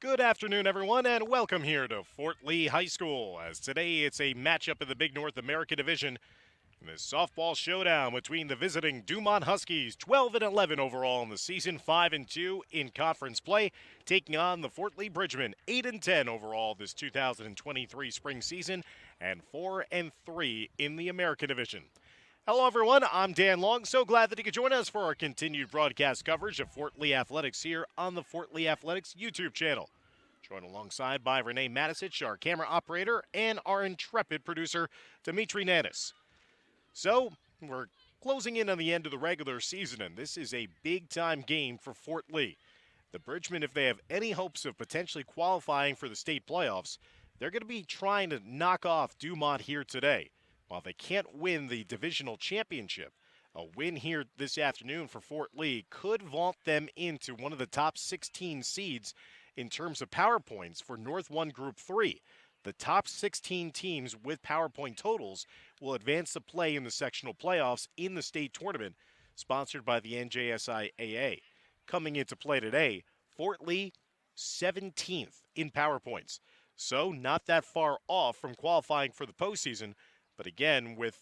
Good afternoon, everyone, and welcome here to Fort Lee High School. As today it's a matchup in the Big North American Division in this softball showdown between the visiting Dumont Huskies, 12-11 overall in the season, 5-2 in conference play, taking on the Fort Lee Bridgemen, 8-10 overall this 2023 spring season, and 4-3 in the American Division. Hello, everyone. I'm Dan Long. So glad that you could join us for our continued broadcast coverage of Fort Lee Athletics here on the Fort Lee Athletics YouTube channel. Joined alongside by Renee Matisich, our camera operator, and our intrepid producer, Dimitri Nanis. So, we're closing in on the end of the regular season, and this is a big-time game for Fort Lee. The Bridgemen, if they have any hopes of potentially qualifying for the state playoffs, they're going to be trying to knock off Dumont here today. While they can't win the divisional championship, a win here this afternoon for Fort Lee could vault them into one of the top 16 seeds in terms of power points for North 1 Group 3. The top 16 teams with power point totals will advance to play in the sectional playoffs in the state tournament, sponsored by the NJSIAA. Coming into play today, Fort Lee 17th in power points, so not that far off from qualifying for the postseason. But again, with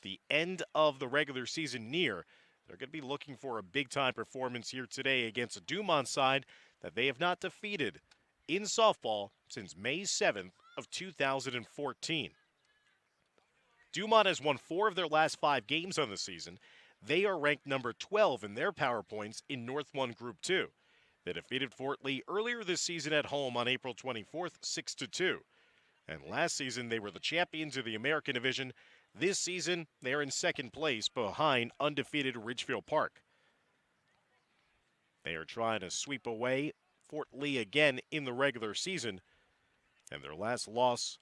the end of the regular season near, they're going to be looking for a big-time performance here today against a Dumont side that they have not defeated in softball since May 7th of 2014. Dumont has won 4 of their last 5 games on the season. They are ranked number 12 in their power points in North 1 Group 2. They defeated Fort Lee earlier this season at home on April 24th, 6-2. And last season, they were the champions of the American Division. This season, they're in second place behind undefeated Ridgefield Park. They are trying to sweep away Fort Lee again in the regular season. And their last loss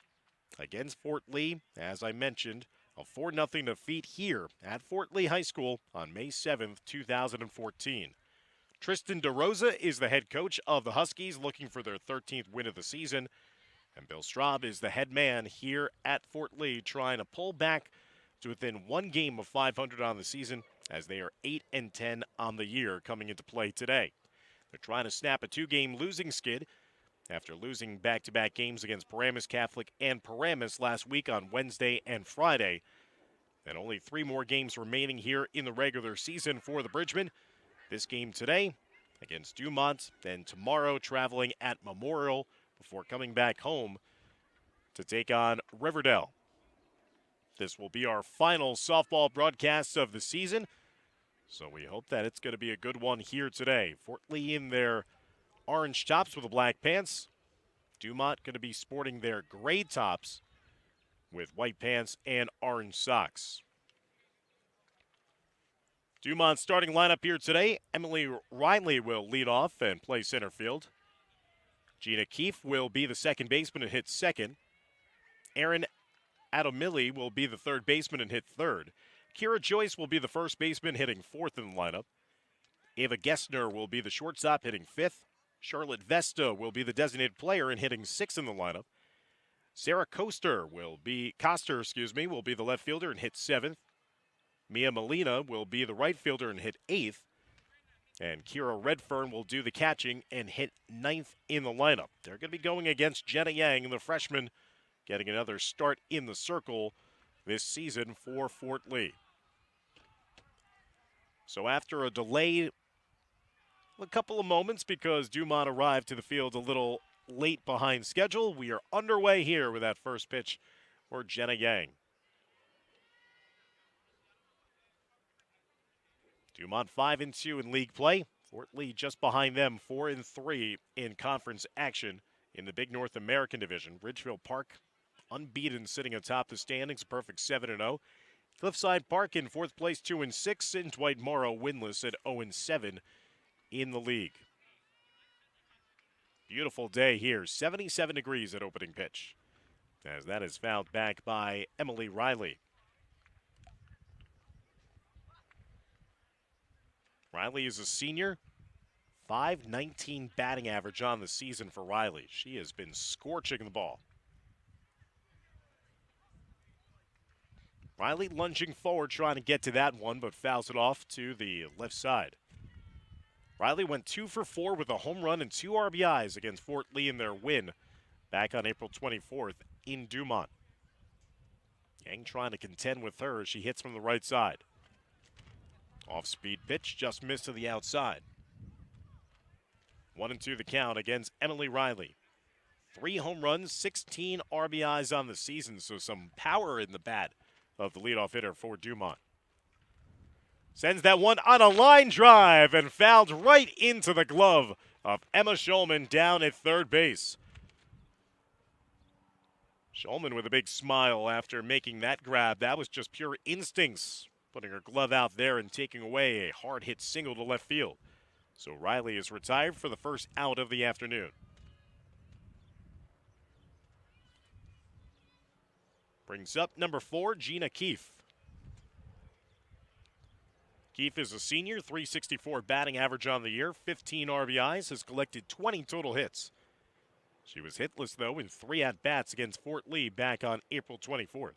against Fort Lee, as I mentioned, a 4-0 defeat here at Fort Lee High School on May 7th, 2014. Tristan DeRosa is the head coach of the Huskies, looking for their 13th win of the season. And Bill Straub is the head man here at Fort Lee, trying to pull back to within 1 game of 500 on the season, as they are 8-10 on the year coming into play today. They're trying to snap a 2-game losing skid after losing back-to-back games against Paramus Catholic and Paramus last week on Wednesday and Friday. And only 3 more games remaining here in the regular season for the Bridgemen. This game today against Dumont, then tomorrow traveling at Memorial, before coming back home to take on Riverdale. This will be our final softball broadcast of the season, so we hope that it's going to be a good one here today. Fort Lee in their orange tops with the black pants. Dumont going to be sporting their gray tops with white pants and orange socks. Dumont's starting lineup here today. Emily Riley will lead off and play center field. Gina Keefe will be the second baseman and hit second. Erin Adomili will be the third baseman and hit third. Kira Joyce will be the first baseman, hitting fourth in the lineup. Ava Gessner will be the shortstop, hitting fifth. Charlotte Vesta will be the designated player and hitting sixth in the lineup. Sarah Coster will be the left fielder and hit seventh. Mia Molina will be the right fielder and hit eighth. And Kira Redfern will do the catching and hit ninth in the lineup. They're going to be going against Jenna Yang, the freshman, getting another start in the circle this season for Fort Lee. So after a delay, a couple of moments because Dumont arrived to the field a little late behind schedule, we are underway here with that first pitch for Jenna Yang. Dumont 5-2 in league play. Fort Lee just behind them, 4-3 in conference action in the Big North American Division. Ridgefield Park unbeaten, sitting atop the standings, a perfect 7-0. Cliffside Park in fourth place, 2-6, and Dwight Morrow winless at 0-7 in the league. Beautiful day here, 77 degrees at opening pitch, as that is fouled back by Emily Riley. Riley is a senior, .519 batting average on the season for Riley. She has been scorching the ball. Riley lunging forward, trying to get to that one, but fouls it off to the left side. Riley went 2 for 4 with a home run and 2 RBIs against Fort Lee in their win back on April 24th in Dumont. Yang trying to contend with her as she hits from the right side. Off-speed pitch, just missed to the outside. 1-2 the count against Emily Riley. 3 home runs, 16 RBIs on the season, so some power in the bat of the leadoff hitter for Dumont. Sends that one on a line drive and fouled right into the glove of Emma Schulman down at third base. Schulman with a big smile after making that grab. That was just pure instincts, putting her glove out there and taking away a hard-hit single to left field. So Riley is retired for the first out of the afternoon. Brings up number 4, Gina Keefe. Keefe is a senior, .364 batting average on the year, 15 RBIs, has collected 20 total hits. She was hitless, though, in 3 at-bats against Fort Lee back on April 24th.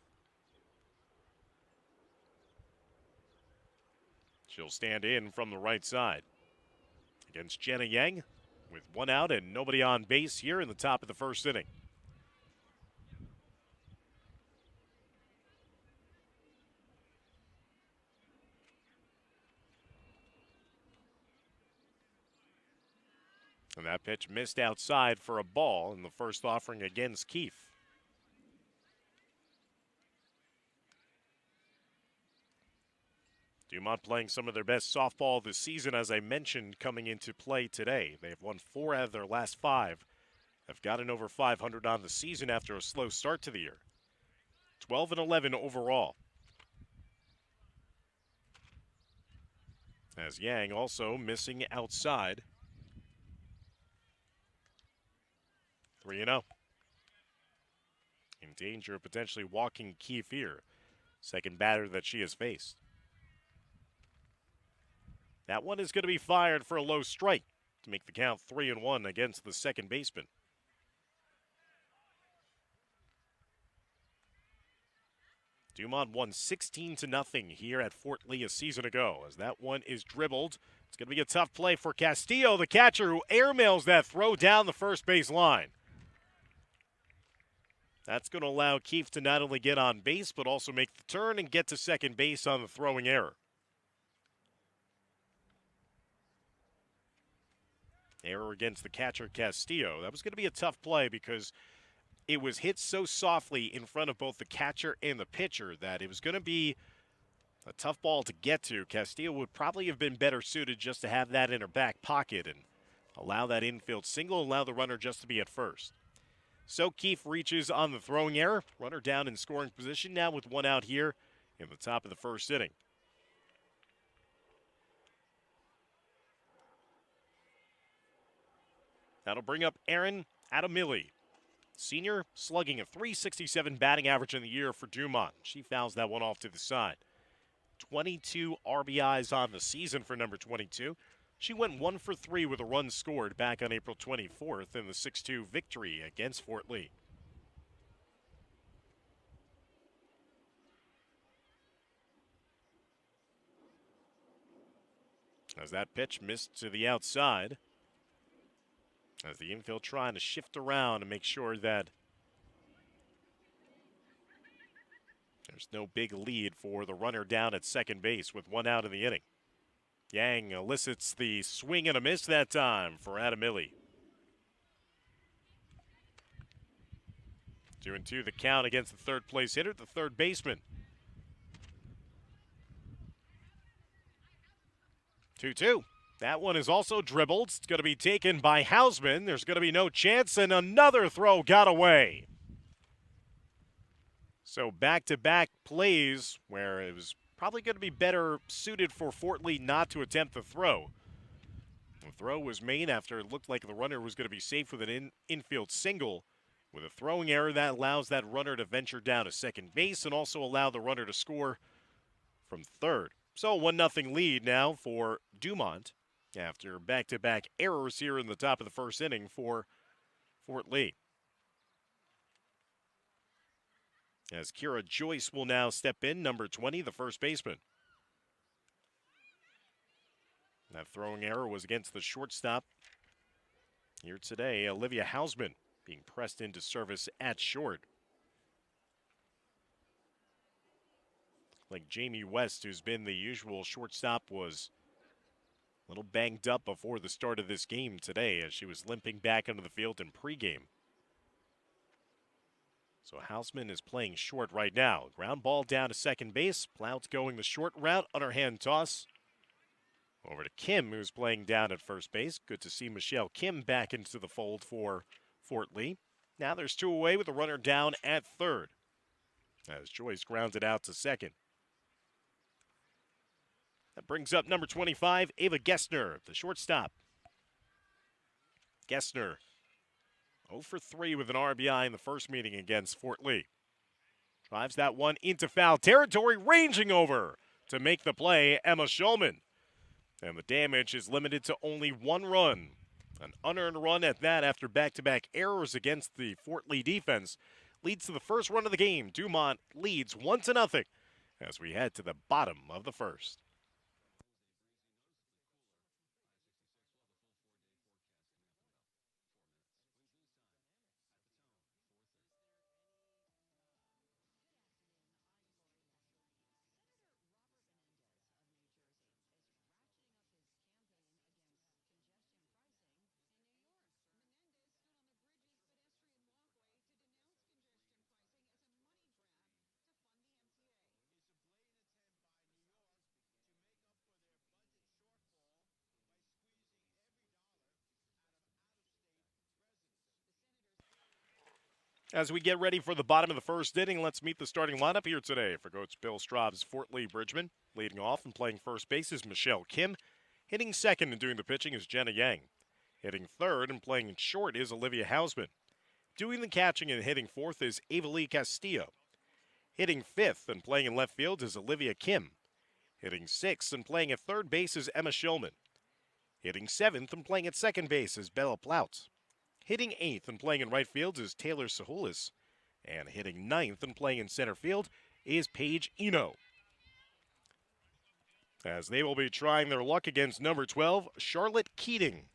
She'll stand in from the right side against Jenna Yang with 1 out and nobody on base here in the top of the first inning. And that pitch missed outside for a ball in the first offering against Keefe. Dumont playing some of their best softball this season, as I mentioned, coming into play today. They've won 4 out of their last 5. Have gotten over 500 on the season after a slow start to the year. 12-11 overall. As Yang also missing outside. 3-0. In danger of potentially walking Keefe here. Second batter that she has faced. That one is going to be fired for a low strike to make the count 3-1 against the second baseman. Dumont won 16-0 here at Fort Lee a season ago, as that one is dribbled. It's going to be a tough play for Castillo, the catcher, who airmails that throw down the first base line. That's going to allow Keefe to not only get on base, but also make the turn and get to second base on the throwing error. Error against the catcher, Castillo. That was going to be a tough play because it was hit so softly in front of both the catcher and the pitcher that it was going to be a tough ball to get to. Castillo would probably have been better suited just to have that in her back pocket and allow that infield single, allow the runner just to be at first. So Keefe reaches on the throwing error. Runner down in scoring position now with 1 out here in the top of the first inning. That'll bring up Erin Adamili. Senior, slugging a .367 batting average in the year for Dumont. She fouls that one off to the side. 22 RBIs on the season for number 22. She went 1 for 3 with a run scored back on April 24th in the 6-2 victory against Fort Lee. As that pitch missed to the outside. As the infield trying to shift around and make sure that there's no big lead for the runner down at second base with 1 out in the inning. Yang elicits the swing and a miss that time for Adamili. 2-2 the count against the third place hitter, the third baseman. 2-2. That one is also dribbled. It's going to be taken by Hausman. There's going to be no chance, and another throw got away. So back-to-back plays where it was probably going to be better suited for Fort Lee not to attempt the throw. The throw was made after it looked like the runner was going to be safe with an infield single. With a throwing error, that allows that runner to venture down to second base and also allow the runner to score from third. So 1-0 lead now for Dumont after back-to-back errors here in the top of the first inning for Fort Lee. As Kira Joyce will now step in, number 20, the first baseman. That throwing error was against the shortstop. Here today, Olivia Hausman being pressed into service at short. Like Jamie West, who's been the usual shortstop, was a little banged up before the start of this game today as she was limping back onto the field in pregame. So Hausman is playing short right now. Ground ball down to second base. Plouts going the short route, underhand toss. Over to Kim, who's playing down at first base. Good to see Michelle Kim back into the fold for Fort Lee. Now there's two away with a runner down at third, as Joyce grounds it out to second. That brings up number 25, Ava Gessner, the shortstop. Gessner 0 for 3 with an RBI in the first meeting against Fort Lee. Drives that one into foul territory, ranging over to make the play, Emma Schulman. And the damage is limited to only one run. An unearned run at that after back-to-back errors against the Fort Lee defense leads to the first run of the game. Dumont leads 1-0 as we head to the bottom of the first. As we get ready for the bottom of the first inning, let's meet the starting lineup here today for Coach Bill Straub's Fort Lee Bridgman. Leading off and playing first base is Michelle Kim. Hitting second and doing the pitching is Jenna Yang. Hitting third and playing short is Olivia Hausman. Doing the catching and hitting fourth is Ava Lee Castillo. Hitting fifth and playing in left field is Olivia Kim. Hitting sixth and playing at third base is Emma Schulman. Hitting seventh and playing at second base is Bella Plout. Hitting eighth and playing in right field is Taylor Sahulis. And hitting ninth and playing in center field is Paige Eno. As they will be trying their luck against number 12, Charlotte Keating,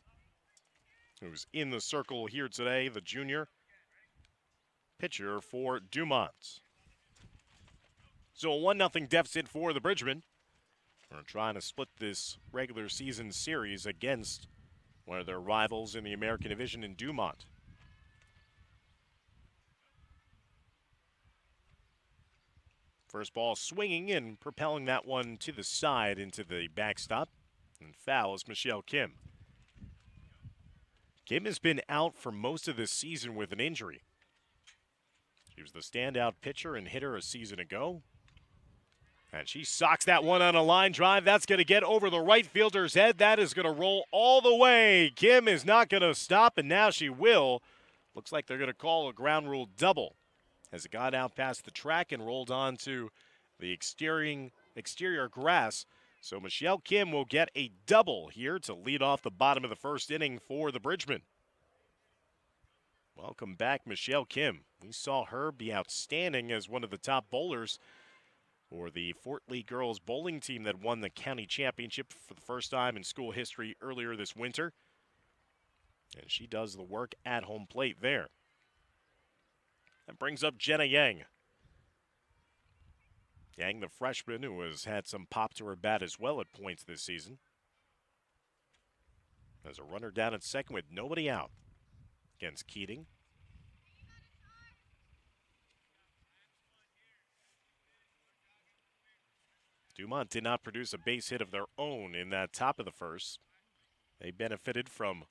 who's in the circle here today, the junior pitcher for Dumont. So a 1-0 deficit for the Bridgmen. We're trying to split this regular season series against one of their rivals in the American Division in Dumont. First ball swinging and propelling that one to the side into the backstop. And foul is Michelle Kim. Kim has been out for most of this season with an injury. She was the standout pitcher and hitter a season ago. And she socks that one on a line drive. That's going to get over the right fielder's head. That is going to roll all the way. Kim is not going to stop, and now she will. Looks like they're going to call a ground rule double as it got out past the track and rolled onto the exterior grass. So Michelle Kim will get a double here to lead off the bottom of the first inning for the Bridgmen. Welcome back, Michelle Kim. We saw her be outstanding as one of the top bowlers for the Fort Lee girls bowling team that won the county championship for the first time in school history earlier this winter. And she does the work at home plate there. That brings up Jenna Yang. Yang, the freshman, who has had some pop to her bat as well at points this season. There's a runner down at second with nobody out against Keating. Dumont did not produce a base hit of their own in that top of the first. They benefited from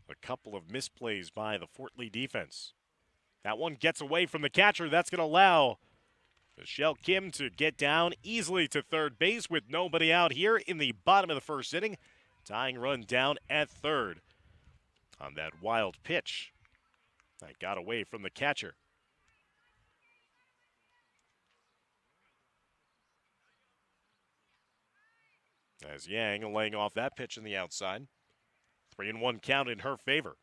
a couple of misplays by the Fort Lee defense. That one gets away from the catcher. That's going to allow Michelle Kim to get down easily to third base with nobody out here in the bottom of the first inning. Tying run down at third on that wild pitch that got away from the catcher. As Yang laying off that pitch in the outside. 3-1 count in her favor.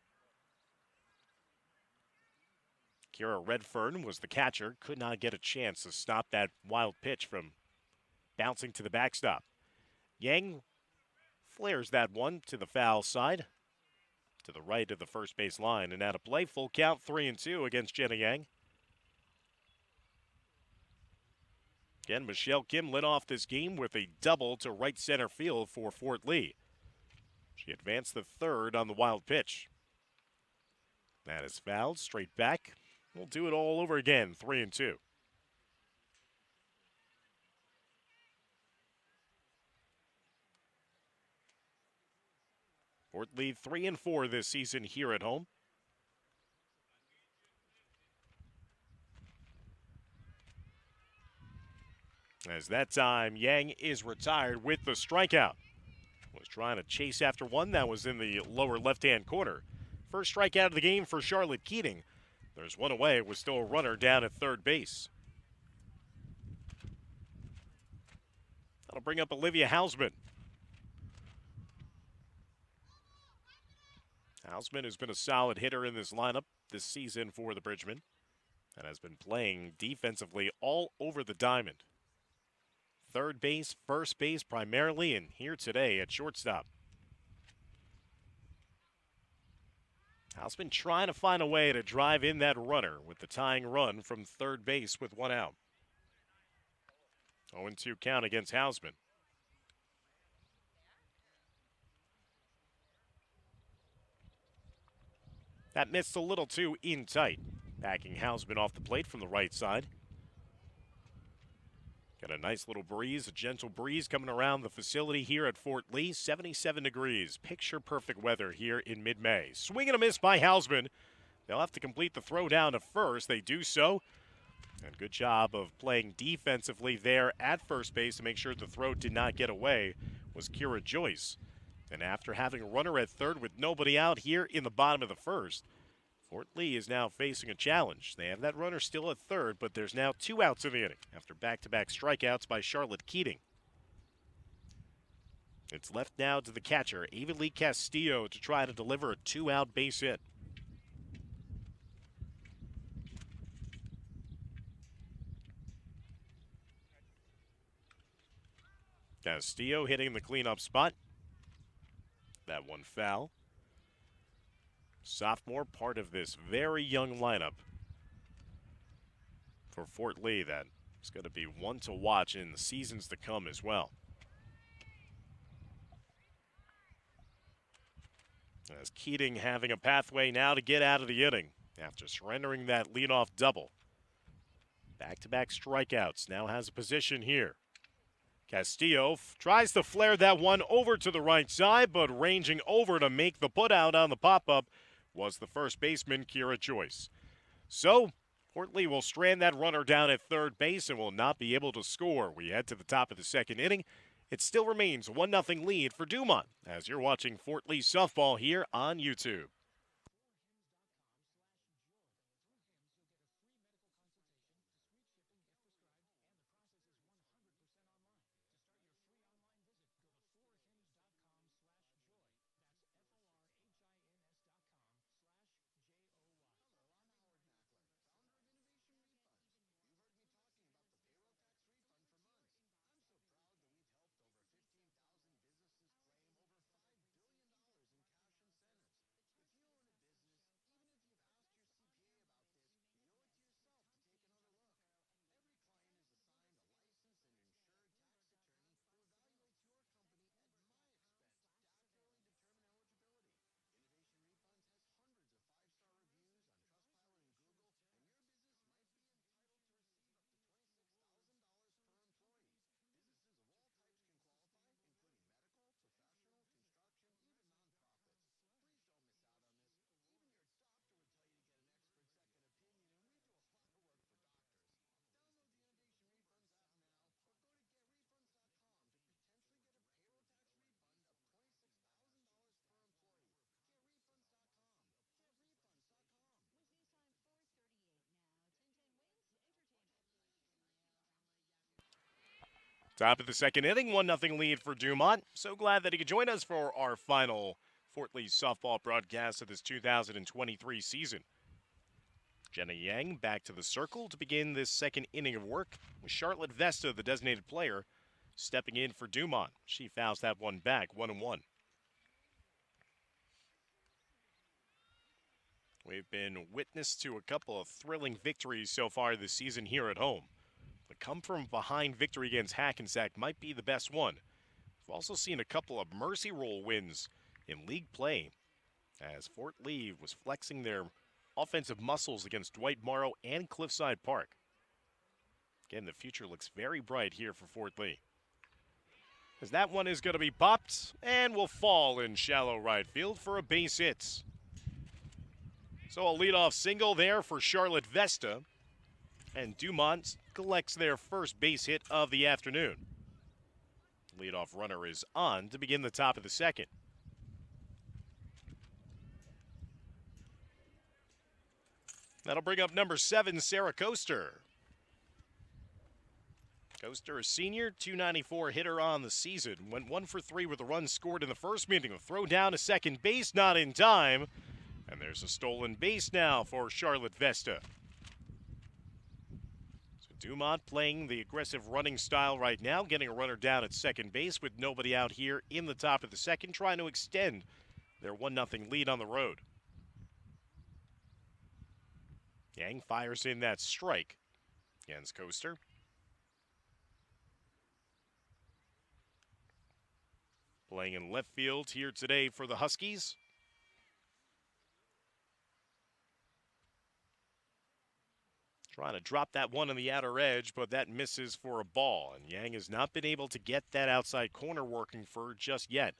Kira Redfern was the catcher. Could not get a chance to stop that wild pitch from bouncing to the backstop. Yang Flares that one to the foul side, to the right of the first base line. And out of play, full count 3-2 against Jenna Yang. Again, Michelle Kim lit off this game with a double to right center field for Fort Lee. She advanced the third on the wild pitch. That is fouled, straight back. We'll do it all over again, 3-2. Fort Lee 3-4 this season here at home. As that time, Yang is retired with the strikeout. Was trying to chase after one that was in the lower left-hand corner. First strikeout of the game for Charlotte Keating. There's one away, with still a runner down at third base. That'll bring up Olivia Hausman. Hausman has been a solid hitter in this lineup this season for the Bridgemen and has been playing defensively all over the diamond. Third base, first base primarily, and here today at shortstop. Hausman trying to find a way to drive in that runner with the tying run from third base with one out. 0-2 count against Hausman. That missed a little too in tight. Backing Hausman off the plate from the right side. Got a nice little breeze, a gentle breeze coming around the facility here at Fort Lee. 77 degrees, picture perfect weather here in mid-May. Swing and a miss by Hausman. They'll have to complete the throw down to first. They do so. And good job of playing defensively there at first base to make sure the throw did not get away was Kira Joyce. And after having a runner at third with nobody out here in the bottom of the first, Fort Lee is now facing a challenge. They have that runner still at third, but there's now 2 outs in the inning after back-to-back strikeouts by Charlotte Keating. It's left now to the catcher, Ava Lee Castillo, to try to deliver a 2-out base hit. Castillo hitting the cleanup spot. That one foul. Sophomore, part of this very young lineup for Fort Lee that is going to be one to watch in the seasons to come as well. As Keating having a pathway now to get out of the inning after surrendering that leadoff double. Back-to-back strikeouts, now has a position here. Castillo tries to flare that one over to the right side, but ranging over to make the putout on the pop-up was the first baseman, Kira Joyce. So, Fort Lee will strand that runner down at third base and will not be able to score. We head to the top of the second inning. It still remains a 1-0 lead for Dumont as you're watching Fort Lee softball here on YouTube. Top of the second inning, 1-0 lead for Dumont. So glad that he could join us for our final Fort Lee softball broadcast of this 2023 season. Jenna Yang back to the circle to begin this second inning of work with Charlotte Vesta, the designated player, stepping in for Dumont. She fouls that one back, 1-1. We've been witness to a couple of thrilling victories so far this season here at home. The come-from-behind victory against Hackensack might be the best one. We've also seen a couple of mercy rule wins in league play, as Fort Lee was flexing their offensive muscles against Dwight Morrow and Cliffside Park. Again, the future looks very bright here for Fort Lee. As that one is going to be popped and will fall in shallow right field for a base hit. So a leadoff single there for Charlotte Vesta, and Dumont collects their first base hit of the afternoon. Leadoff runner is on to begin the top of the second. That'll bring up number 7, Sarah Coaster. Coaster, a senior, .294 hitter on the season. Went 1 for 3 with a run scored in the first inning. A throw down to second base, not in time. And there's a stolen base now for Charlotte Vesta. So Dumont playing the aggressive running style right now, getting a runner down at second base with nobody out here in the top of the second, trying to extend their 1-0 lead on the road. Yang fires in that strike against Coaster. Playing in left field here today for the Huskies. Trying to drop that one on the outer edge, but that misses for a ball. And Yang has not been able to get that outside corner working for her just yet.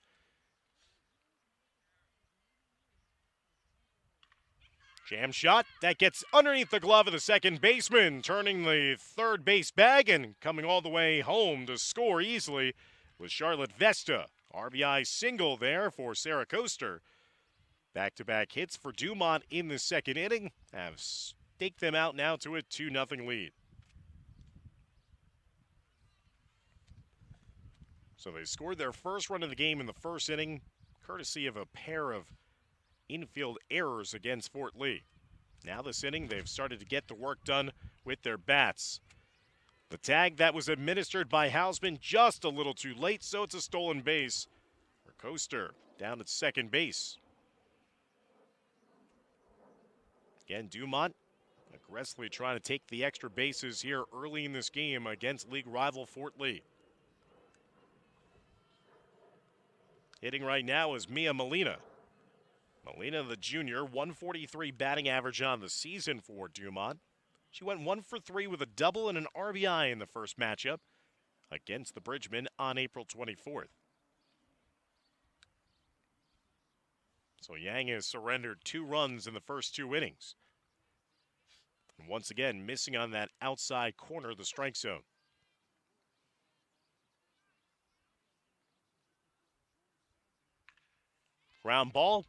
Jam shot, that gets underneath the glove of the second baseman, turning the third base bag and coming all the way home to score easily with Charlotte Vesta. RBI single there for Sarah Coaster. Back-to-back hits for Dumont in the second inning have staked them out now to a 2-0 lead. So they scored their first run of the game in the first inning, courtesy of a pair of infield errors against Fort Lee. Now this inning, they've started to get the work done with their bats. The tag that was administered by Hausman just a little too late, so it's a stolen base for Coaster down at second base. Again, Dumont aggressively trying to take the extra bases here early in this game against league rival Fort Lee. Hitting right now is Mia Molina. Molina, the junior, 143 batting average on the season for Dumont. She went 1 for 3 with a double and an RBI in the first matchup against the Bridgemen on April 24th. So Yang has surrendered 2 runs in the first 2 innings. And once again, missing on that outside corner of the strike zone. Ground ball,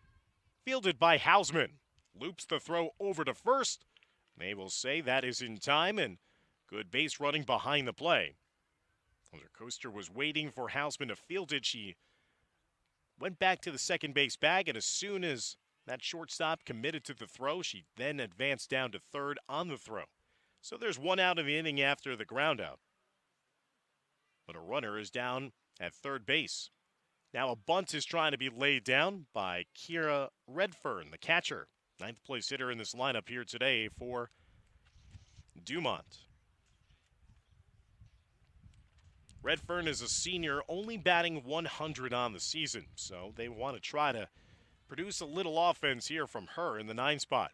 fielded by Hausman. Loops the throw over to first. They will say that is in time, and good base running behind the play. Coaster was waiting for Hausman to field it. She went back to the second base bag, and as soon as that shortstop committed to the throw, she then advanced down to third on the throw. So there's 1 out of the inning after the ground out. But a runner is down at third base. Now a bunt is trying to be laid down by Kira Redfern, the catcher. 9th place hitter in this lineup here today for Dumont. Redfern is a senior, only batting 100 on the season, so they want to try to produce a little offense here from her in the 9 spot.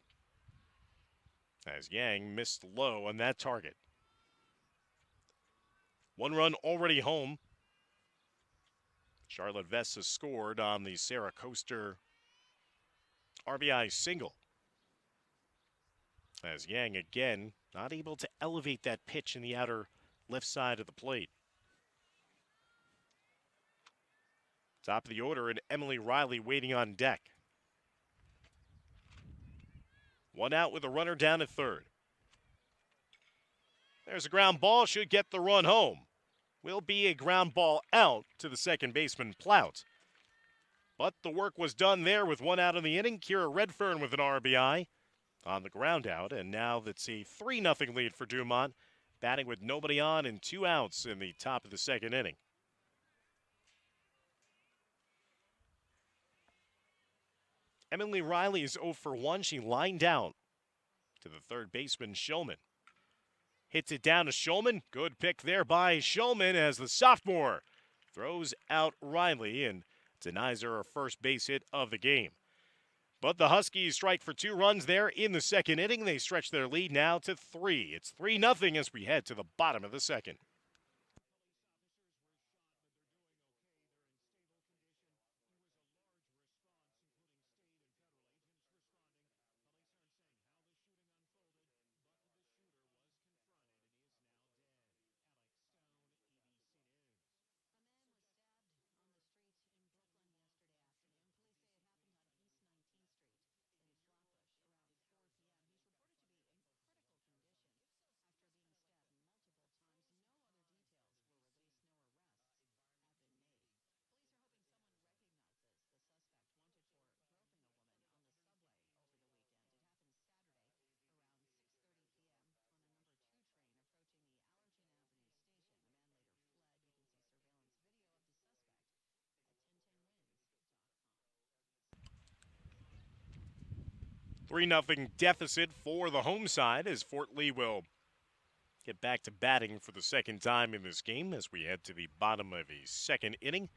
As Yang missed low on that target. 1 run already home. Charlotte Vesta scored on the Sarah Coaster RBI single. As Yang again not able to elevate that pitch in the outer left side of the plate. Top of the order, and Emily Riley waiting on deck. 1 out with a runner down at third. There's a ground ball, should get the run home. Will be a ground ball out to the second baseman, Plout. But the work was done there with 1 out in the inning. Kira Redfern with an RBI on the ground out, and now that's a 3-0 lead for Dumont, batting with nobody on and 2 outs in the top of the second inning. Emily Riley is 0 for 1. She lined out to the third baseman, Shulman. Hits it down to Shulman. Good pick there by Shulman as the sophomore throws out Riley and denies her first base hit of the game. But the Huskies strike for 2 runs there in the second inning. They stretch their lead now to 3. It's 3-0 as we head to the bottom of the second. Three-0 deficit for the home side as Fort Lee will get back to batting for the second time in this game as we head to the bottom of the second inning.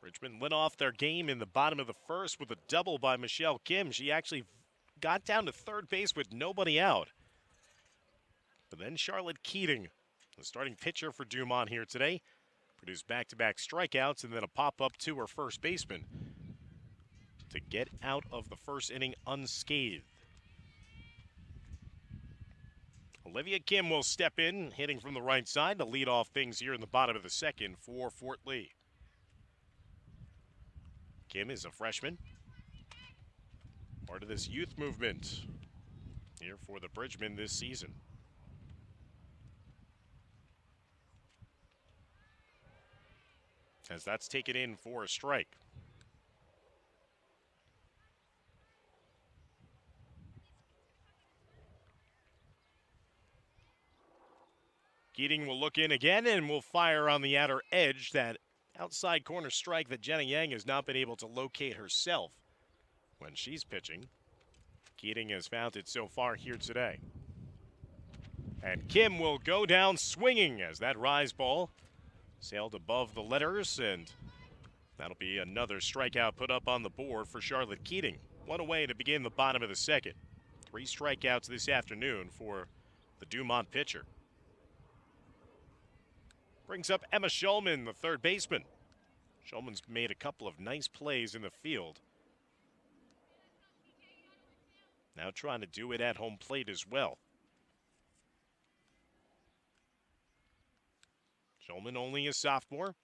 Richmond lit off their game in the bottom of the first with a double by Michelle Kim. She actually got down to third base with nobody out. But then Charlotte Keating, the starting pitcher for Dumont here today, produced back-to-back strikeouts and then a pop-up to her first baseman to get out of the first inning unscathed. Olivia Kim will step in, hitting from the right side to lead off things here in the bottom of the second for Fort Lee. Kim is a freshman, part of this youth movement here for the Bridgemen this season. As that's taken in for a strike. Keating will look in again and will fire on the outer edge. That outside corner strike that Jenna Yang has not been able to locate herself when she's pitching. Keating has found it so far here today. And Kim will go down swinging as that rise ball sailed above the letters, and that'll be another strikeout put up on the board for Charlotte Keating. One away to begin the bottom of the second. 3 strikeouts this afternoon for the Dumont pitcher. Brings up Emma Shulman, the third baseman. Shulman's made a couple of nice plays in the field. Now trying to do it at home plate as well. Shulman only a sophomore.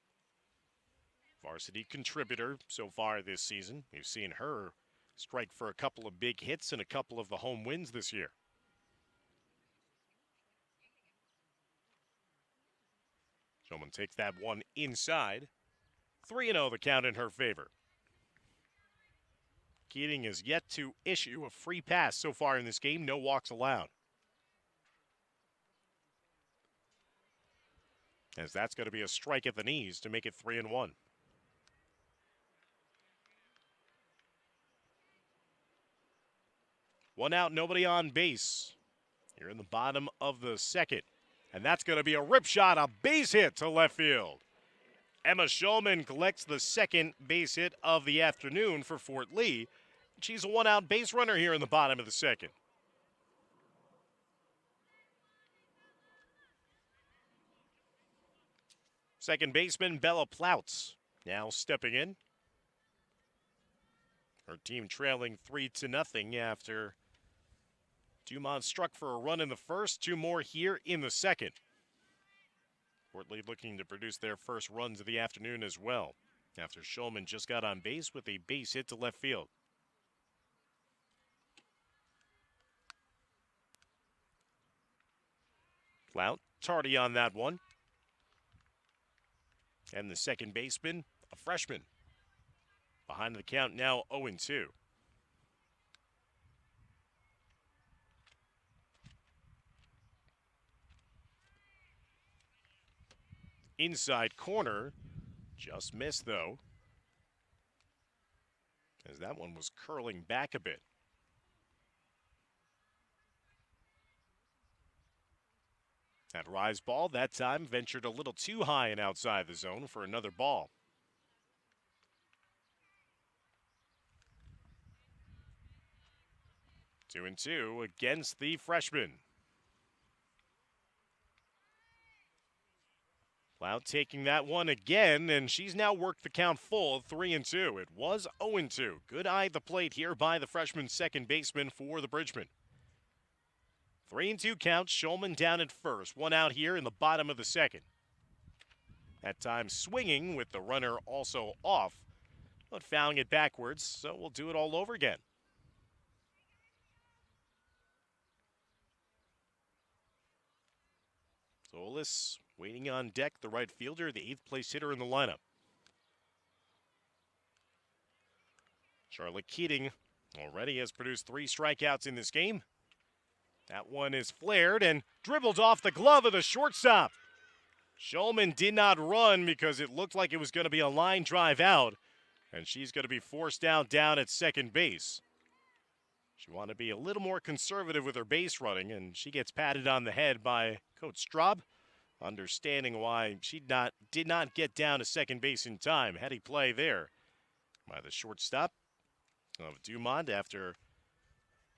Varsity contributor so far this season. We've seen her strike for a couple of big hits and a couple of the home wins this year. Shulman takes that one inside. 3-0 the count in her favor. Keating has yet to issue a free pass so far in this game. No walks allowed. As that's going to be a strike at the knees to make it 3-1. One out, nobody on base. Here in the bottom of the second. And that's going to be a rip shot, a base hit to left field. Emma Shulman collects the second base hit of the afternoon for Fort Lee. She's a one-out base runner here in the bottom of the second. Second baseman Bella Ploutz now stepping in. Her team trailing 3-0 after Dumont struck for a run in the first. 2 more here in the second. Fort Lee looking to produce their first runs of the afternoon as well, after Shulman just got on base with a base hit to left field. Plout tardy on that one. And the second baseman, a freshman. Behind the count now 0-2. Inside corner, just missed though. as that one was curling back a bit. That rise ball that time ventured a little too high and outside the zone for another ball. 2-2 against the freshman. Plow taking that one again, and she's now worked the count full, 3-2. It was 0-2. Good eye at the plate here by the freshman second baseman for the Bridgman. 3-2 count, Schulman down at first. One out here in the bottom of the second. That time swinging with the runner also off, but fouling it backwards, so we'll do it all over again. Solis waiting on deck, the right fielder, the 8th place hitter in the lineup. Charlotte Keating already has produced 3 strikeouts in this game. That one is flared and dribbled off the glove of the shortstop. Schulman did not run because it looked like it was going to be a line drive out, and she's going to be forced down at second base. She wanted to be a little more conservative with her base running, and she gets patted on the head by Coach Straub, understanding why she did not get down to second base in time. Heady play there by the shortstop of Dumont after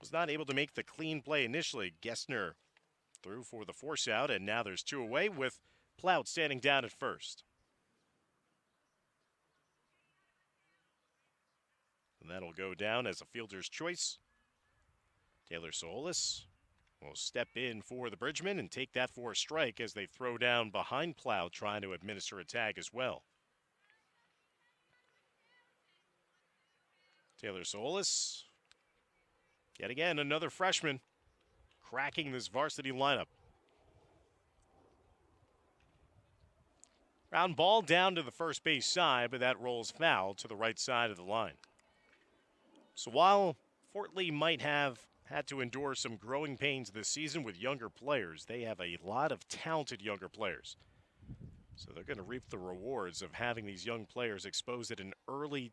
was not able to make the clean play initially. Gessner threw for the force out, and now there's 2 away with Plout standing down at first. And that'll go down as a fielder's choice. Taylor Solis will step in for the Bridgman and take that for a strike as they throw down behind Plow, trying to administer a tag as well. Taylor Solis, yet again, another freshman cracking this varsity lineup. Ground ball down to the first base side, but that rolls foul to the right side of the line. So while Fort Lee might have had to endure some growing pains this season with younger players, they have a lot of talented younger players. So they're going to reap the rewards of having these young players exposed at an early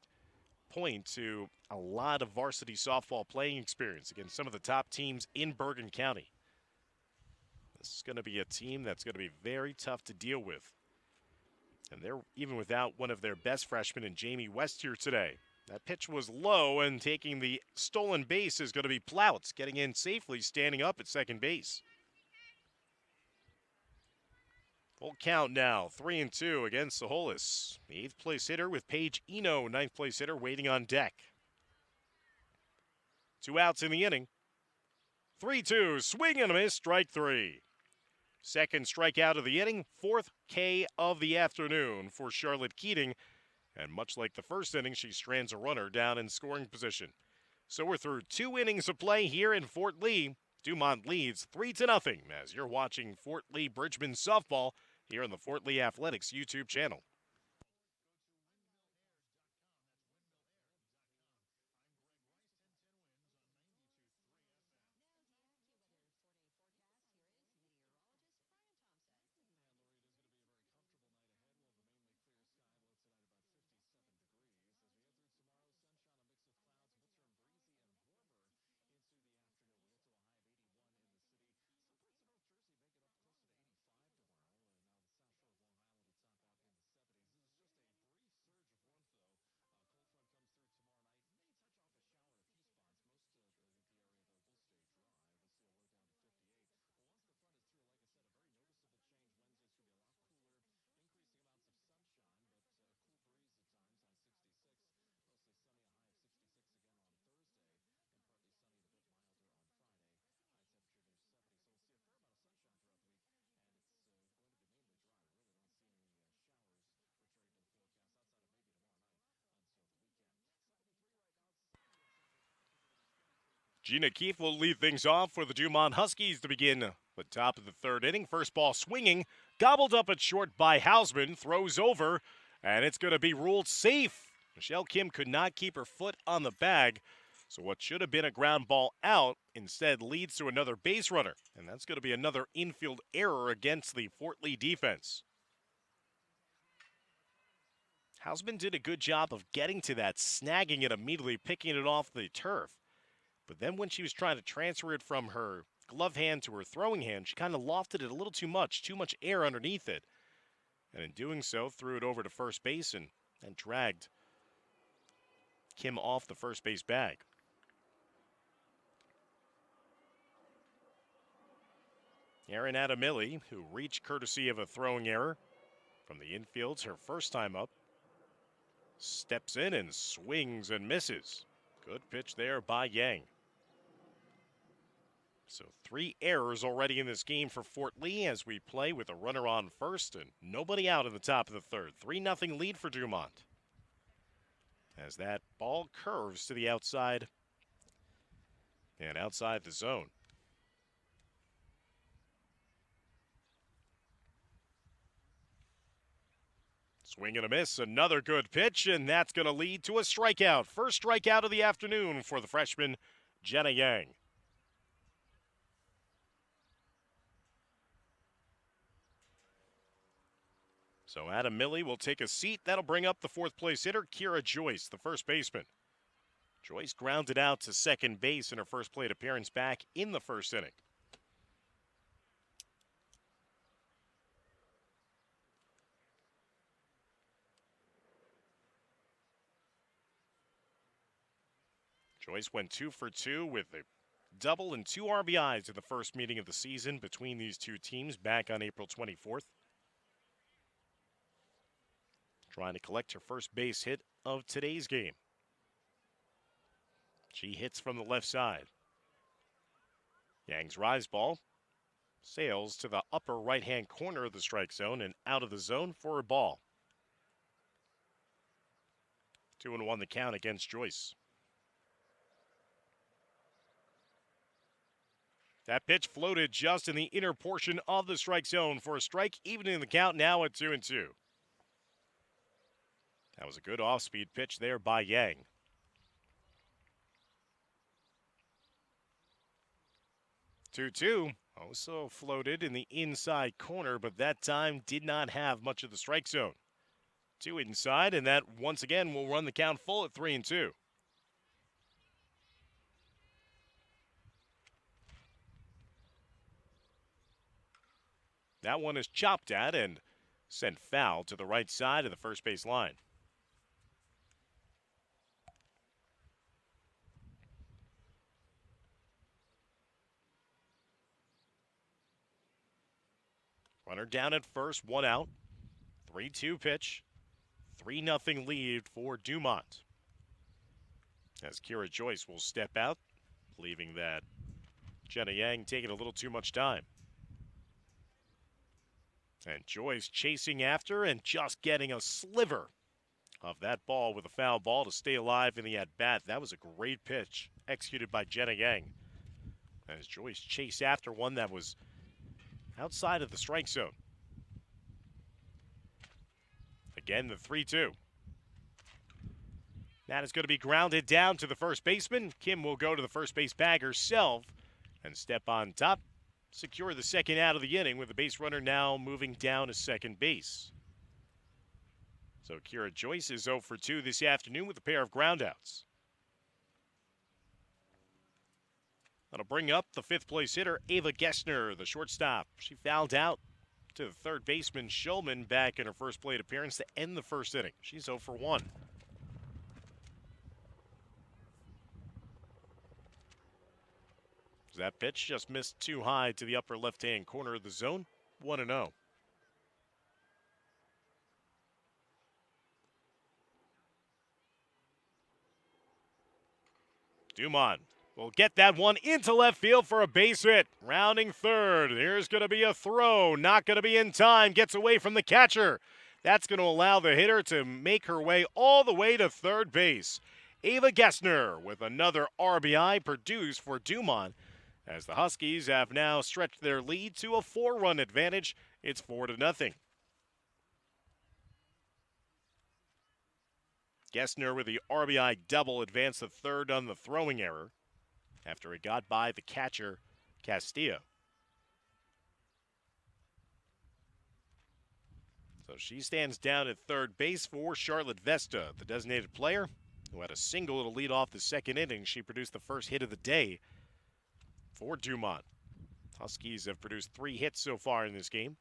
point to a lot of varsity softball playing experience against some of the top teams in Bergen County. This is going to be a team that's going to be very tough to deal with. And they're even without one of their best freshmen in Jamie West here today. That pitch was low, and taking the stolen base is going to be Plouts, getting in safely, standing up at second base. Full count now, 3-2 against Solis. The 8th place hitter with Paige Eno, 9th place hitter, waiting on deck. 2 outs in the inning. 3-2, swing and a miss, strike 3. Second strikeout of the inning, 4th K of the afternoon for Charlotte Keating. And much like the first inning, she strands a runner down in scoring position. So we're through 2 innings of play here in Fort Lee. Dumont leads 3-0 as you're watching Fort Lee Bridgman softball here on the Fort Lee Athletics YouTube channel. Gina Keefe will lead things off for the Dumont Huskies to begin the top of the 3rd inning. First ball swinging, gobbled up at short by Hausman, throws over, and it's going to be ruled safe. Michelle Kim could not keep her foot on the bag, so what should have been a ground ball out instead leads to another base runner, and that's going to be another infield error against the Fort Lee defense. Hausman did a good job of getting to that, snagging it immediately, picking it off the turf. But then when she was trying to transfer it from her glove hand to her throwing hand, she kind of lofted it a little too much air underneath it. And in doing so, threw it over to first base and dragged Kim off the first base bag. Erin Adamilli, who reached courtesy of a throwing error from the infield's her first time up, steps in and swings and misses. Good pitch there by Yang. So 3 errors already in this game for Fort Lee as we play with a runner on first and nobody out in the top of the third. 3-0 lead for Dumont. As that ball curves to the outside and outside the zone. Swing and a miss, another good pitch, and that's going to lead to a strikeout. First strikeout of the afternoon for the freshman, Jenna Yang. So Adamilli will take a seat. That'll bring up the 4th place hitter, Kira Joyce, the first baseman. Joyce grounded out to second base in her first plate appearance back in the first inning. Joyce went 2 for 2 with a double and 2 RBIs in the first meeting of the season between these two teams back on April 24th. Trying to collect her first base hit of today's game. She hits from the left side. Yang's rise ball sails to the upper right-hand corner of the strike zone and out of the zone for a ball. 2-1 the count against Joyce. That pitch floated just in the inner portion of the strike zone for a strike, evening the count now at 2-2. That was a good off-speed pitch there by Yang. Two-two also floated in the inside corner, but that time did not have much of the strike zone. 2 inside, and that once again will run the count full at 3-2. That one is chopped at and sent foul to the right side of the first base line. Runner down at first, 1 out. 3-2 pitch. 3-0 lead for Dumont. As Kira Joyce will step out, leaving that Jenna Yang taking a little too much time. And Joyce chasing after and just getting a sliver of that ball with a foul ball to stay alive in the at-bat. That was a great pitch executed by Jenna Yang. As Joyce chased after one that was outside of the strike zone. Again, the 3-2. That is going to be grounded down to the first baseman. Kim will go to the first base bag herself and step on top. Secure the second out of the inning with the base runner now moving down to second base. So Kira Joyce is 0 for 2 this afternoon with a pair of groundouts. That'll bring up the 5th place hitter, Ava Gessner, the shortstop. She fouled out to the third baseman, Schulman, back in her first plate appearance to end the first inning. She's 0 for 1. That pitch just missed too high to the upper left-hand corner of the zone. 1-0. Dumont will get that one into left field for a base hit. Rounding third. There's going to be a throw. Not going to be in time. Gets away from the catcher. That's going to allow the hitter to make her way all the way to third base. Ava Gessner with another RBI produced for Dumont, as the Huskies have now stretched their lead to a 4-run advantage. It's 4-0. Gessner with the RBI double advanced to third on the throwing error after it got by the catcher, Castillo. So she stands down at third base for Charlotte Vesta, the designated player, who had a single to lead off the second inning. She produced the first hit of the day for Dumont. Huskies have produced 3 hits so far in this game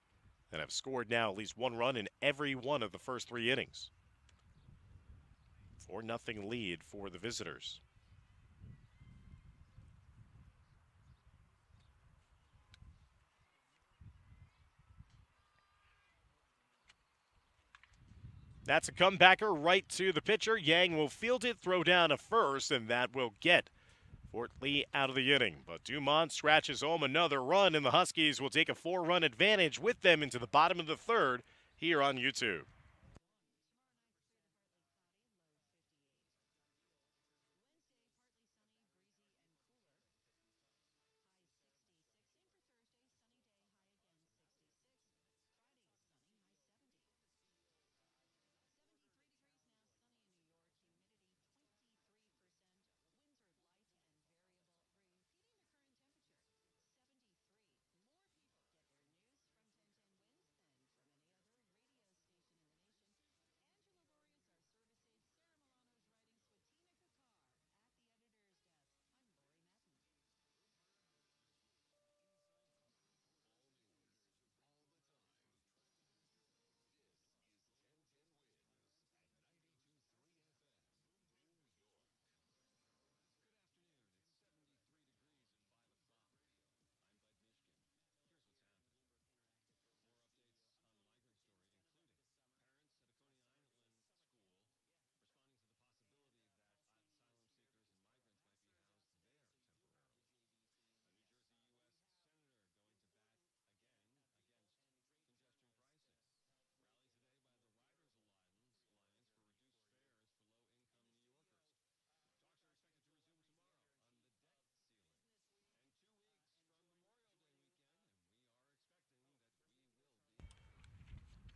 and have scored now at least 1 run in every one of the first 3 innings. 4-0 lead for the visitors. That's a comebacker right to the pitcher. Yang will field it, throw down a first, and that will get Fort Lee out of the inning. But Dumont scratches home another run, and the Huskies will take a 4-run advantage with them into the bottom of the third here on YouTube.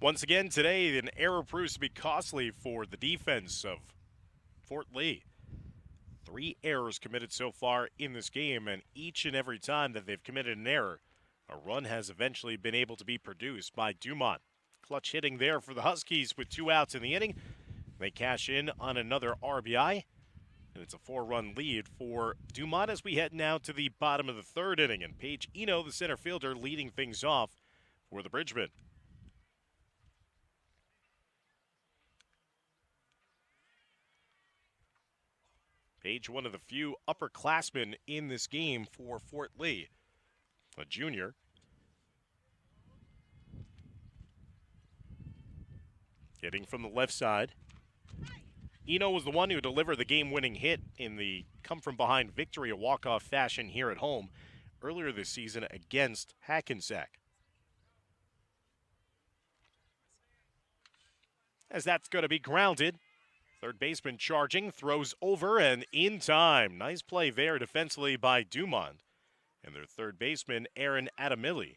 Once again today, an error proves to be costly for the defense of Fort Lee. 3 errors committed so far in this game, and each and every time that they've committed an error, a run has eventually been able to be produced by Dumont. Clutch hitting there for the Huskies with 2 outs in the inning. They cash in on another RBI, and it's a 4-run lead for Dumont as we head now to the bottom of the third inning. And Paige Eno, the center fielder, leading things off for the Bridgemen. Paige, one of the few upperclassmen in this game for Fort Lee, a junior. Hitting from the left side. Eno was the one who delivered the game-winning hit in the come-from-behind victory, a walk-off fashion here at home earlier this season against Hackensack. As that's going to be grounded. Third baseman charging, throws over and in time. Nice play there defensively by Dumont. And their third baseman, Erin Adamili,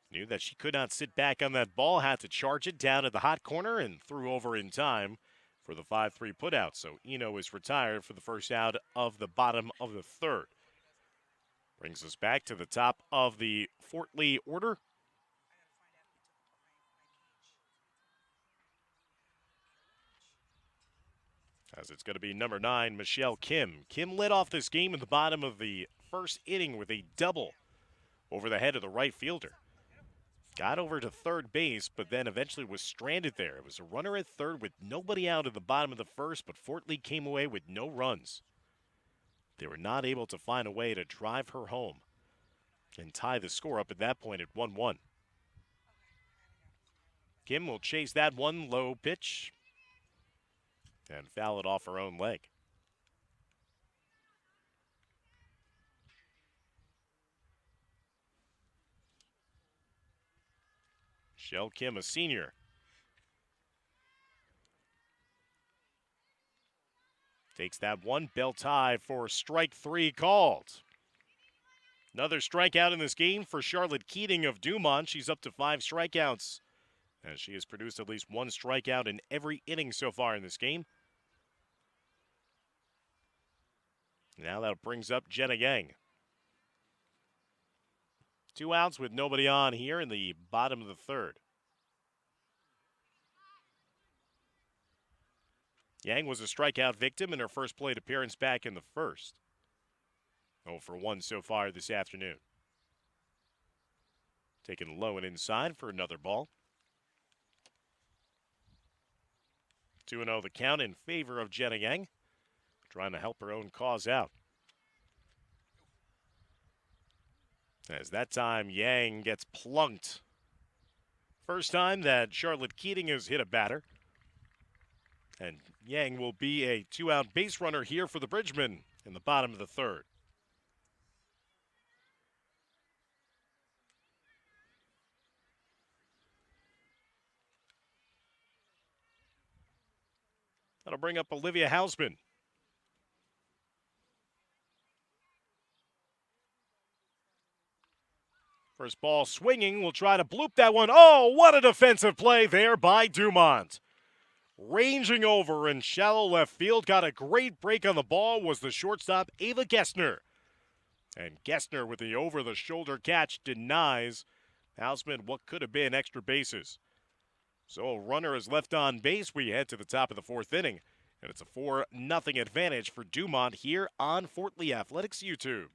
knew that she could not sit back on that ball, had to charge it down at the hot corner and threw over in time for the 5-3 putout. So Eno is retired for the first out of the bottom of the third. Brings us back to the top of the Fort Lee order. As it's going to be number 9, Michelle Kim. Kim led off this game in the bottom of the first inning with a double over the head of the right fielder. Got over to third base, but then eventually was stranded there. It was a runner at third with nobody out at the bottom of the first, but Fort Lee came away with no runs. They were not able to find a way to drive her home and tie the score up at that point at 1-1. Kim will chase that one low pitch and foul it off her own leg. Michelle Kim, a senior. Takes that one, belt high for strike 3 called. Another strikeout in this game for Charlotte Keating of Dumont. She's up to 5 strikeouts, as she has produced at least 1 strikeout in every inning so far in this game. Now that brings up Jenna Yang. 2 outs with nobody on here in the bottom of the third. Yang was a strikeout victim in her first plate appearance back in the first. 0 for 1 so far this afternoon. Taken low and inside for another ball. 2-0 the count in favor of Jenna Yang, trying to help her own cause out. As that time, Yang gets plunked. First time that Charlotte Keating has hit a batter. And Yang will be a 2-out base runner here for the Bridgemen in the bottom of the third. That'll bring up Olivia Hausman. First ball swinging, will try to bloop that one. Oh, what a defensive play there by Dumont. Ranging over in shallow left field, got a great break on the ball, was the shortstop Ava Gessner. And Gessner with the over-the-shoulder catch denies Hausman what could have been extra bases. So a runner is left on base. We head to the top of the fourth inning. And it's a 4-0 advantage for Dumont here on Fort Lee Athletics YouTube.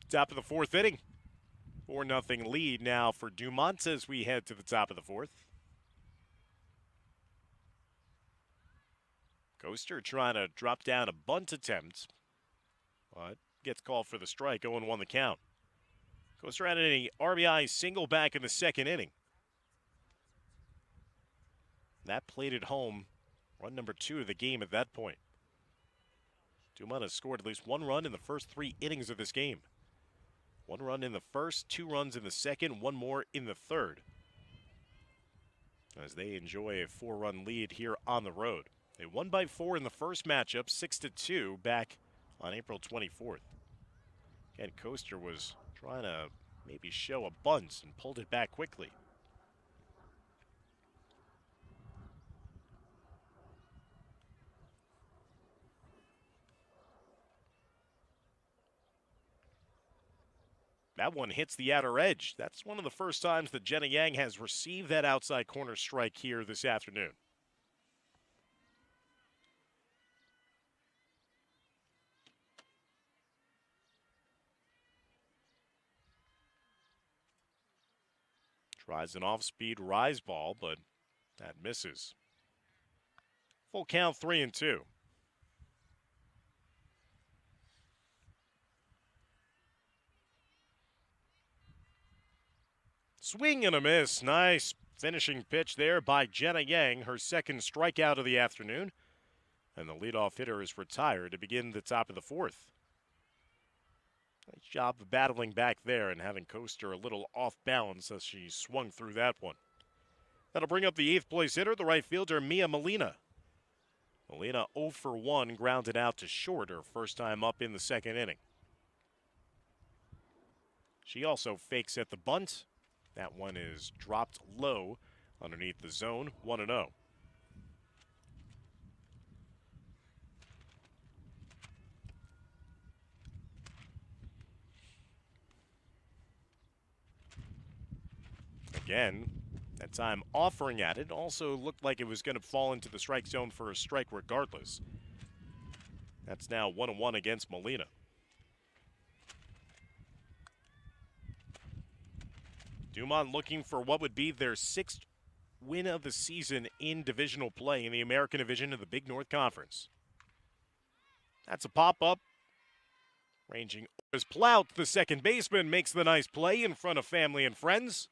Top of the fourth inning. 4-0 lead now for Dumont as we head to the top of the fourth. Coaster trying to drop down a bunt attempt, but gets called for the strike. 0-1 the count. Coaster had an RBI single back in the second inning. That plated home run number 2 of the game at that point. Dumont has scored at least 1 run in the first 3 innings of this game. 1 run in the first, 2 runs in the second, 1 more in the third. As they enjoy a 4-run lead here on the road. They won by 4 in the first matchup, 6-2 back on April 24th. Again, Coaster was trying to maybe show a bunt and pulled it back quickly. That one hits the outer edge. That's one of the first times that Jenna Yang has received that outside corner strike here this afternoon. Tries an off-speed rise ball, but that misses. Full count, 3-2. Swing and a miss. Nice finishing pitch there by Jenna Yang, her second strikeout of the afternoon. And the leadoff hitter is retired to begin the top of the fourth. Nice job of battling back there and having Coaster a little off balance as she swung through that one. That'll bring up the 8th place hitter, the right fielder, Mia Molina. Molina 0 for 1, grounded out to short, her first time up in the second inning. She also fakes at the bunt. That one is dropped low underneath the zone, 1-0. Again, that time offering at it. Also looked like it was going to fall into the strike zone for a strike regardless. That's now 1-1 against Molina. Dumont looking for what would be their 6th win of the season in divisional play in the American Division of the Big North Conference. That's a pop-up. Ranging as Plout, the second baseman, makes the nice play in front of family and friends.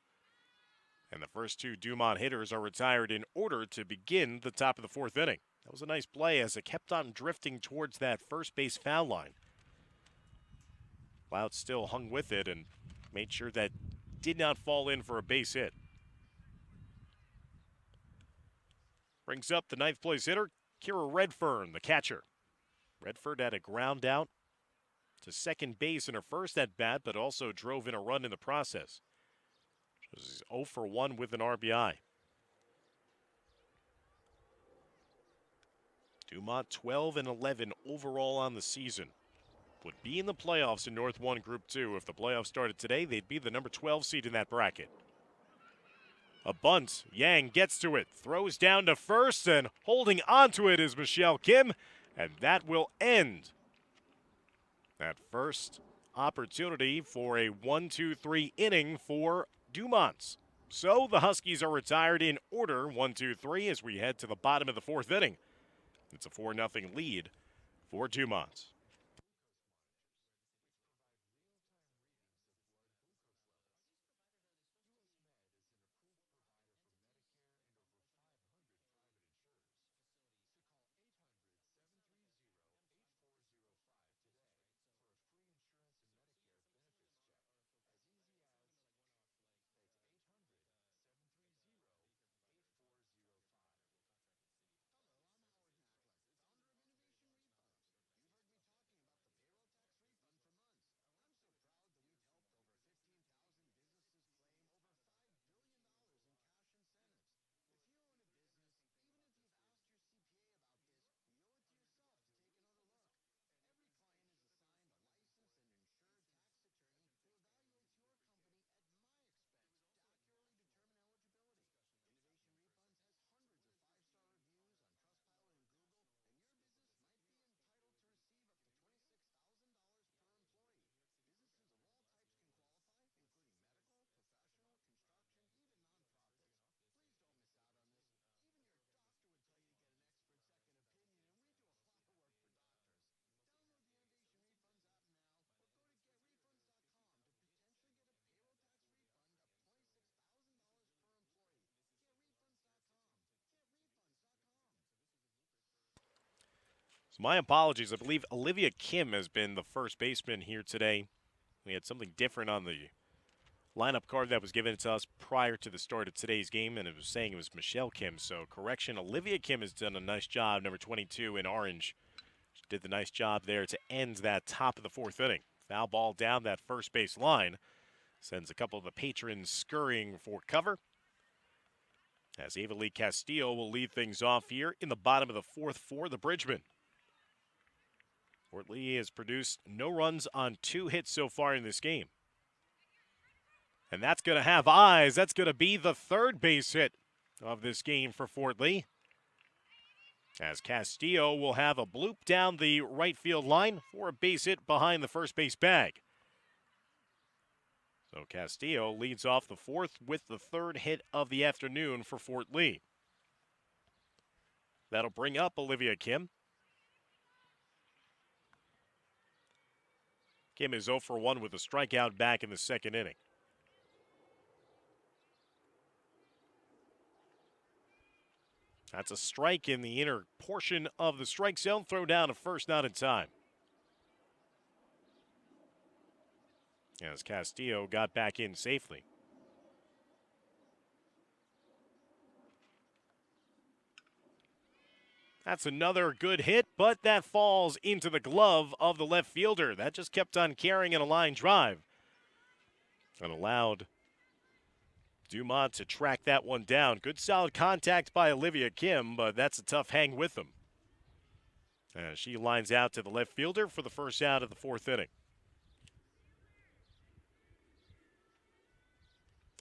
And the first 2 Dumont hitters are retired in order to begin the top of the 4th inning. That was a nice play as it kept on drifting towards that first base foul line. Plout still hung with it and made sure that did not fall in for a base hit. Brings up the 9th place hitter, Kira Redfern, the catcher. Redford had a ground out to second base in her first at bat, but also drove in a run in the process. She's 0 for 1 with an RBI. Dumont 12-11 overall on the season. Would be in the playoffs in North 1 Group 2. If the playoffs started today, they'd be the number 12 seed in that bracket. A bunt. Yang gets to it, throws down to first, and holding onto it is Michelle Kim, and that will end that first opportunity for a 1-2-3 inning for Dumont. So the Huskies are retired in order, 1-2-3, as we head to the bottom of the 4th inning. It's a 4-0 lead for Dumont. So my apologies. I believe Olivia Kim has been the first baseman here today. We had something different on the lineup card that was given to us prior to the start of today's game, and it was saying it was Michelle Kim. So correction, Olivia Kim has done a nice job, number 22 in orange. She did the nice job there to end that top of the 4th inning. Foul ball down that first base line. Sends a couple of the patrons scurrying for cover. As Ava Lee Castillo will lead things off here in the bottom of the 4th for the Bridgemen. Fort Lee has produced no runs on 2 hits so far in this game. And that's going to have eyes. That's going to be the 3rd base hit of this game for Fort Lee. As Castillo will have a bloop down the right field line for a base hit behind the first base bag. So Castillo leads off the 4th with the 3rd hit of the afternoon for Fort Lee. That'll bring up Olivia Kim. Kim is 0 for 1 with a strikeout back in the 2nd inning. That's a strike in the inner portion of the strike zone. Throw down to first, not in time. As Castillo got back in safely. That's another good hit, but that falls into the glove of the left fielder. That just kept on carrying in a line drive. And allowed Dumont to track that one down. Good solid contact by Olivia Kim, but that's a tough hang with them. As she lines out to the left fielder for the first out of the 4th inning.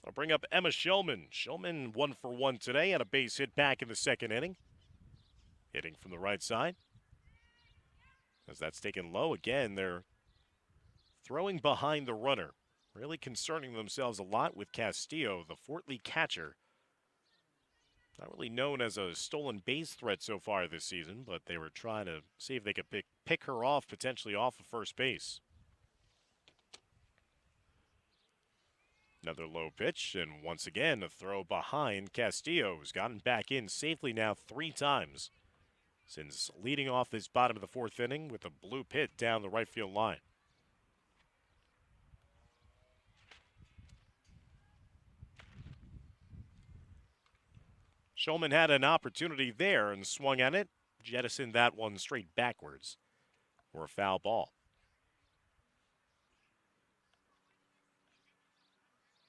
I'll bring up Emma Shulman. Shulman 1 for 1 today, had a base hit back in the second inning. Hitting from the right side. As that's taken low again, they're throwing behind the runner. Really concerning themselves a lot with Castillo, the Fort Lee catcher. Not really known as a stolen base threat so far this season, but they were trying to see if they could pick her off, potentially off of first base. Another low pitch, and once again, a throw behind Castillo, who's gotten back in safely now 3 times since leading off this bottom of the 4th inning with a blue hit down the right field line. Shulman had an opportunity there and swung at it, jettisoned that one straight backwards for a foul ball.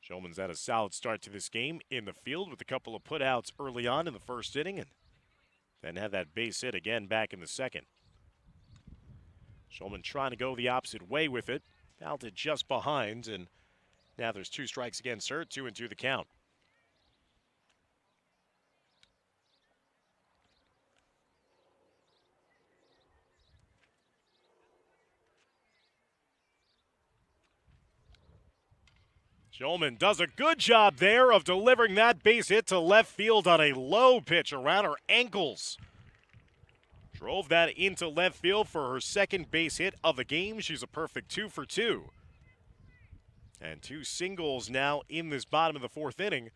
Shulman's had a solid start to this game in the field with a couple of putouts early on in the 1st inning and then had that base hit again back in the 2nd. Shulman trying to go the opposite way with it, fouled it just behind, and now there's 2 strikes against her, 2-2 the count. Shulman does a good job there of delivering that base hit to left field on a low pitch around her ankles. Drove that into left field for her 2nd base hit of the game. She's a perfect 2 for 2. And 2 singles now in this bottom of the 4th inning.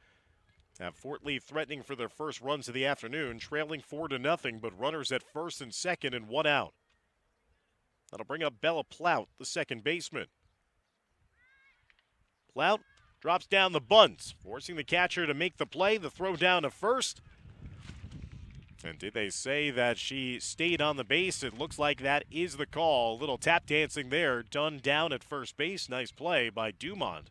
Have Fort Lee threatening for their first runs of the afternoon, trailing 4-0, but runners at 1st and 2nd and 1 out. That'll bring up Bella Plout, the 2nd baseman. Plout drops down the bunt, forcing the catcher to make the play. The throw down to first. And did they say that she stayed on the base? It looks like that is the call. A little tap dancing there, done down at first base. Nice play by Dumont.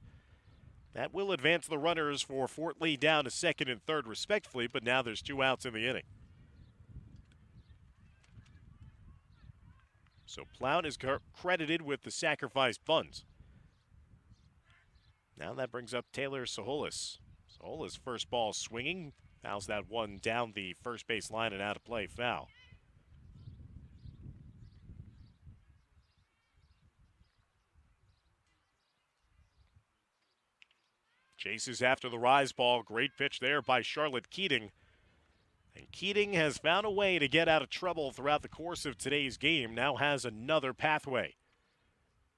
That will advance the runners for Fort Lee down to 2nd and 3rd respectively, but now there's 2 outs in the inning. So Plout is credited with the sacrifice bunt. Now that brings up Taylor Soholis. Soholis' first ball swinging. Fouls that one down the first base line and out of play, foul. Chases after the rise ball. Great pitch there by Charlotte Keating. And Keating has found a way to get out of trouble throughout the course of today's game. Now has another pathway.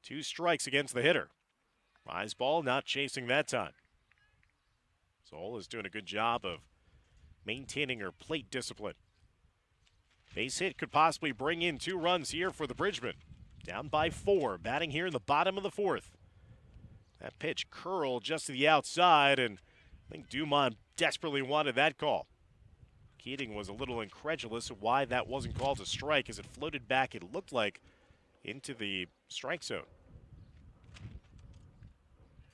2 strikes against the hitter. Rise ball not chasing that time. Zoll is doing a good job of maintaining her plate discipline. Base hit could possibly bring in 2 runs here for the Bridgemen. Down by 4, batting here in the bottom of the 4th. That pitch curled just to the outside, and I think Dumont desperately wanted that call. Keating was a little incredulous of why that wasn't called a strike as it floated back, it looked like, into the strike zone.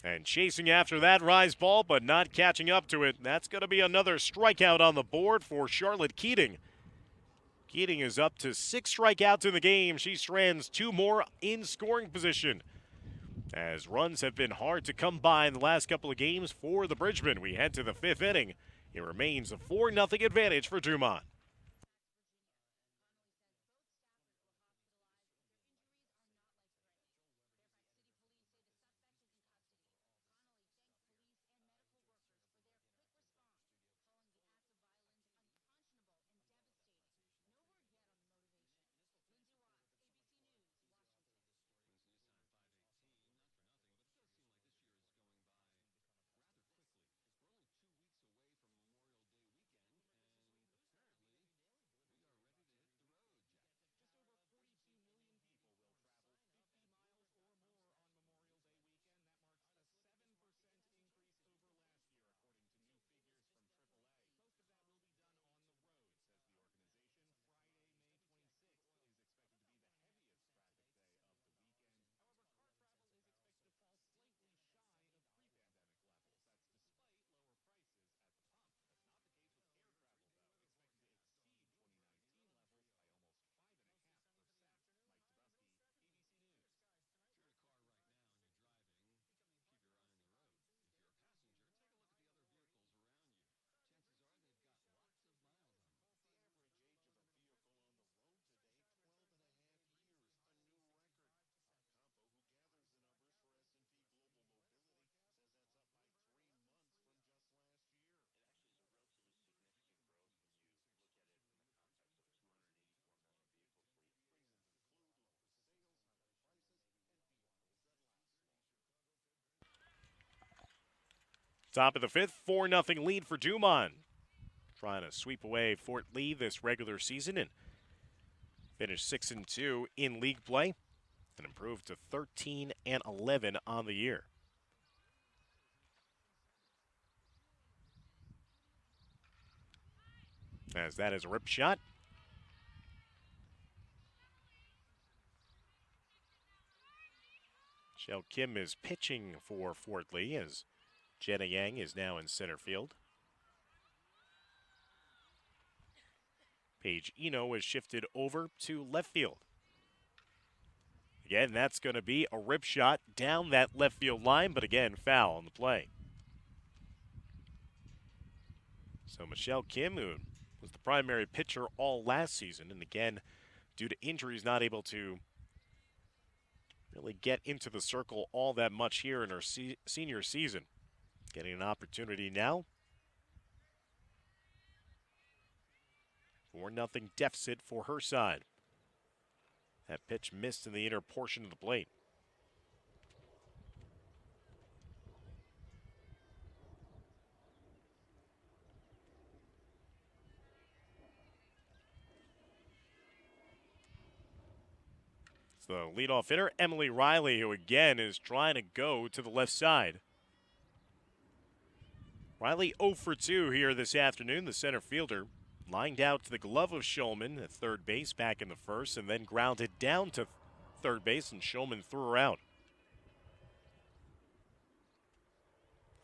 And chasing after that rise ball, but not catching up to it. That's going to be another strikeout on the board for Charlotte Keating. Keating is up to 6 strikeouts in the game. She strands 2 more in scoring position, as runs have been hard to come by in the last couple of games for the Bridgemen. We head to the 5th inning. It remains a 4-0 advantage for Dumont. Top of the fifth, 4-0 lead for Dumont. Trying to sweep away Fort Lee this regular season and finish 6-2 in league play and improve to 13-11 on the year. As that is a rip shot. Michelle Kim is pitching for Fort Lee as Jenna Yang is now in center field. Paige Eno is shifted over to left field. Again, that's going to be a rip shot down that left field line, but again, foul on the play. So Michelle Kim, who was the primary pitcher all last season, and again, due to injuries, not able to really get into the circle all that much here in her senior season. Getting an opportunity now. 4-0 deficit for her side. That pitch missed in the inner portion of the plate. It's the leadoff hitter, Emily Riley, who again is trying to go to the left side. Riley 0 for 2 here this afternoon. The center fielder lined out to the glove of Shulman at third base back in the first, and then grounded down to third base, and Shulman threw her out.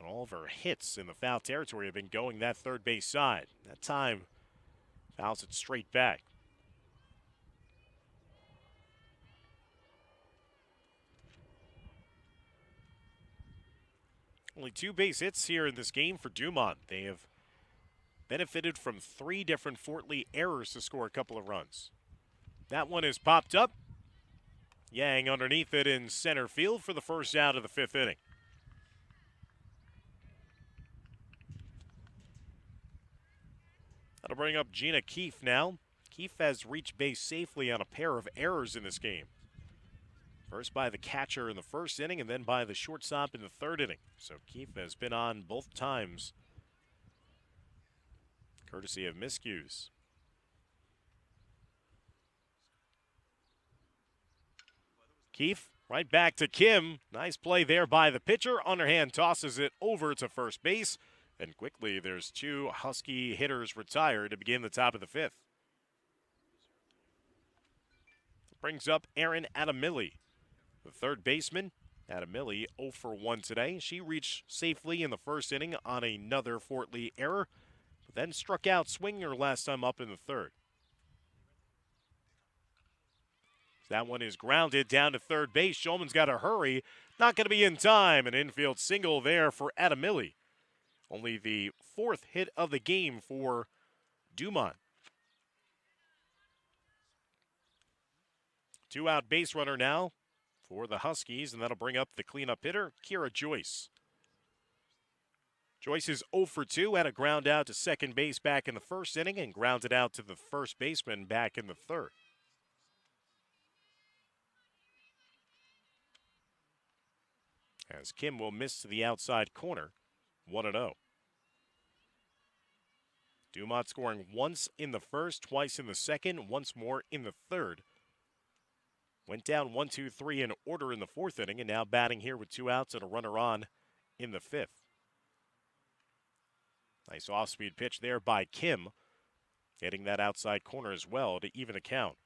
And all of her hits in the foul territory have been going that third base side. That time, fouls it straight back. Only 2 base hits here in this game for Dumont. They have benefited from 3 different Fort Lee errors to score a couple of runs. That one is popped up. Yang underneath it in center field for the first out of the 5th inning. That'll bring up Gina Keefe now. Keefe has reached base safely on a pair of errors in this game. First by the catcher in the first inning, and then by the shortstop in the 3rd inning. So Keefe has been on both times, courtesy of miscues. Keefe right back to Kim. Nice play there by the pitcher. Underhand tosses it over to first base. And quickly there's 2 Husky hitters retired to begin the top of the 5th. Brings up Erin Adamilli, the third baseman. Adamilli 0 for 1 today. She reached safely in the first inning on another Fort Lee error, but then struck out swinging her last time up in the 3rd. That one is grounded down to third base. Shulman's got to hurry. Not going to be in time. An infield single there for Adamilli. Only the 4th hit of the game for Dumont. 2-out base runner now for the Huskies, and that'll bring up the cleanup hitter, Kira Joyce. Joyce is 0 for 2, had a ground out to second base back in the first inning and grounded out to the first baseman back in the 3rd. As Kim will miss to the outside corner, 1-0. Dumont scoring once in the first, twice in the second, once more in the 3rd. Went down 1-2-3 in order in the 4th inning, and now batting here with 2 outs and a runner on in the 5th. Nice off-speed pitch there by Kim, hitting that outside corner as well to even a count.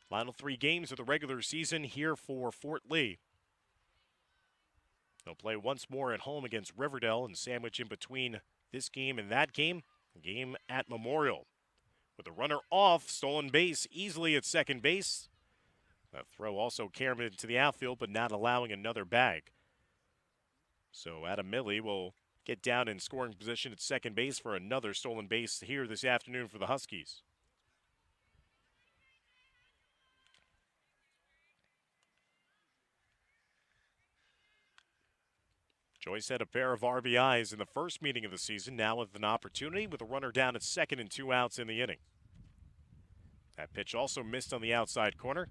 Final 3 games of the regular season here for Fort Lee. They'll play once more at home against Riverdale and sandwich in between this game and that game, a game at Memorial. With a runner off, stolen base easily at second base. That throw also carried into the outfield, but not allowing another bag. So Adamilli will get down in scoring position at second base for another stolen base here this afternoon for the Huskies. Joyce had a pair of RBIs in the first meeting of the season, now with an opportunity with a runner down at second and 2 outs in the inning. That pitch also missed on the outside corner.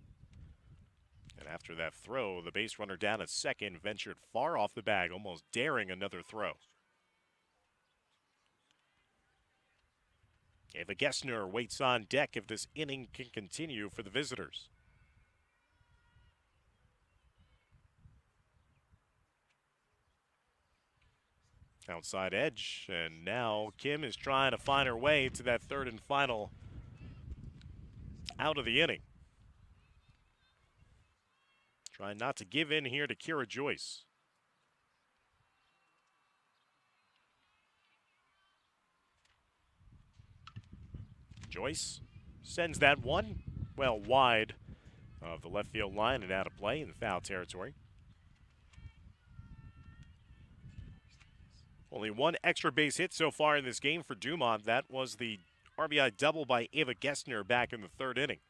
And after that throw, the base runner down at second ventured far off the bag, almost daring another throw. Ava Gessner waits on deck if this inning can continue for the visitors. Outside edge, and now Kim is trying to find her way to that third and final out of the inning. Trying not to give in here to Kira Joyce. Joyce sends that one, well, wide of the left field line and out of play in foul territory. Only one extra base hit so far in this game for Dumont. That was the RBI double by Ava Gessner back in the third inning.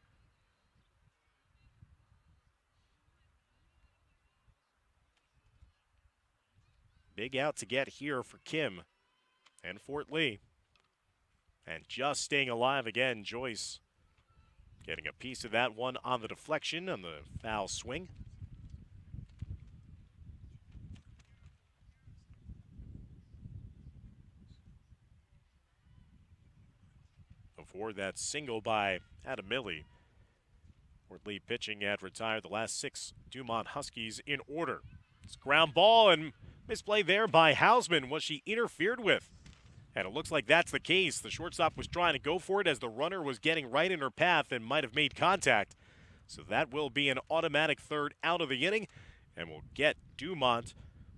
Big out to get here for Kim and Fort Lee. And just staying alive again, Joyce getting a piece of that one on the deflection on the foul swing. Before that single by Adam Milley, Fort Lee pitching had retired the last 6 Dumont Huskies in order. It's ground ball and misplay there by Hausman. Was she interfered with? And it looks like that's the case. The shortstop was trying to go for it as the runner was getting right in her path and might have made contact. So that will be an automatic third out of the inning and will get Dumont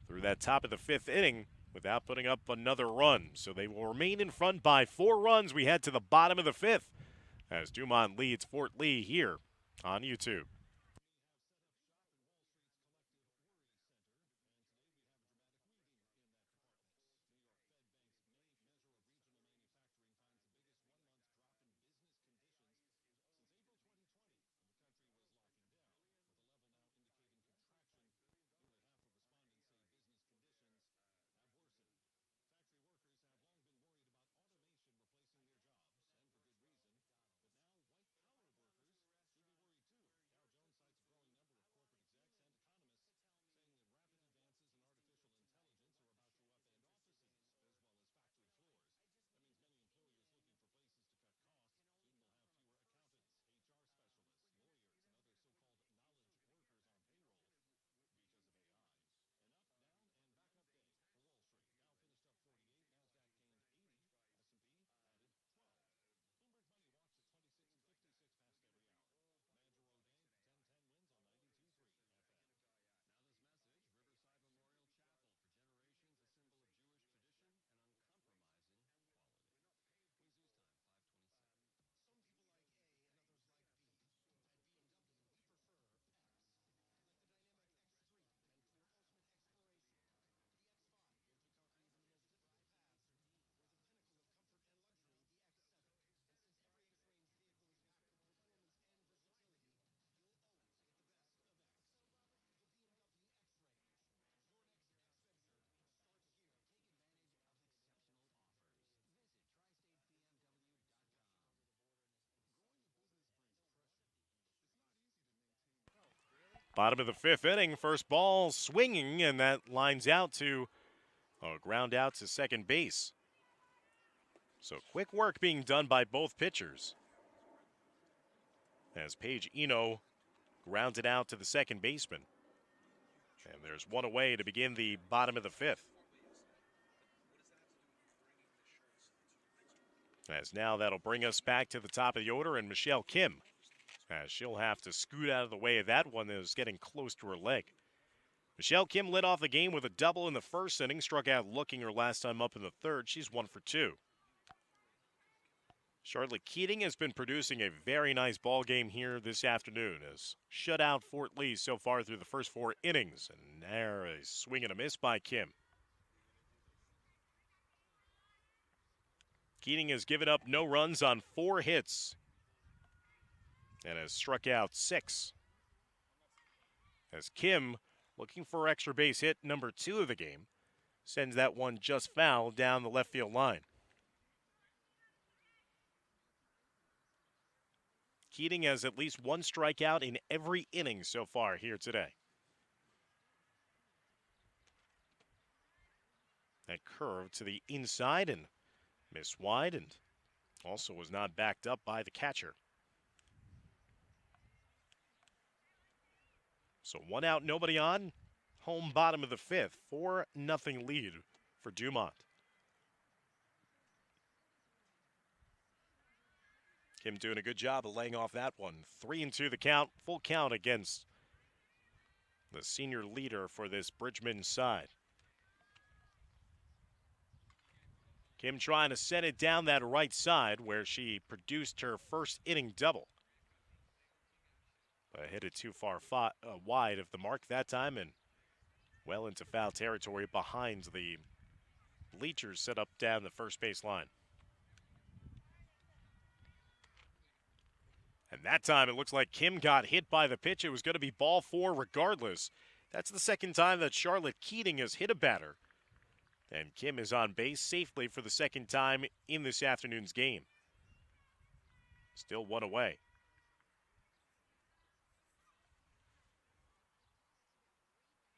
through that top of the 5th inning without putting up another run. So they will remain in front by 4 runs. We head to the bottom of the 5th as Dumont leads Fort Lee here on YouTube. Bottom of the 5th inning, first ball swinging, and that lines out to a ground out to second base. So quick work being done by both pitchers as Paige Eno grounded out to the second baseman. And there's one away to begin the bottom of the 5th. As now that'll bring us back to the top of the order and Michelle Kim, as she'll have to scoot out of the way of that one that was getting close to her leg. Michelle Kim led off the game with a double in the first inning, struck out looking her last time up in the third. She's 1 for 2. Charlotte Keating has been producing a very nice ball game here this afternoon as shut out Fort Lee so far through the first 4 innings. And there a swing and a miss by Kim. Keating has given up no runs on 4 hits and has struck out 6. As Kim, looking for extra base hit number 2 of the game, sends that one just foul down the left field line. Keating has at least one strikeout in every inning so far here today. That curve to the inside and missed wide, and also was not backed up by the catcher. So 1 out, nobody on. Home bottom of the 5th. 4-0 lead for Dumont. Kim doing a good job of laying off that one. 3-2 the count. Full count against the senior leader for this Bridgman side. Kim trying to set it down that right side where she produced her first inning double. But hit it too far wide of the mark that time and well into foul territory behind the bleachers set up down the first base line. And that time it looks like Kim got hit by the pitch. It was going to be ball 4 regardless. That's the second time that Charlotte Keating has hit a batter. And Kim is on base safely for the second time in this afternoon's game. Still 1 away.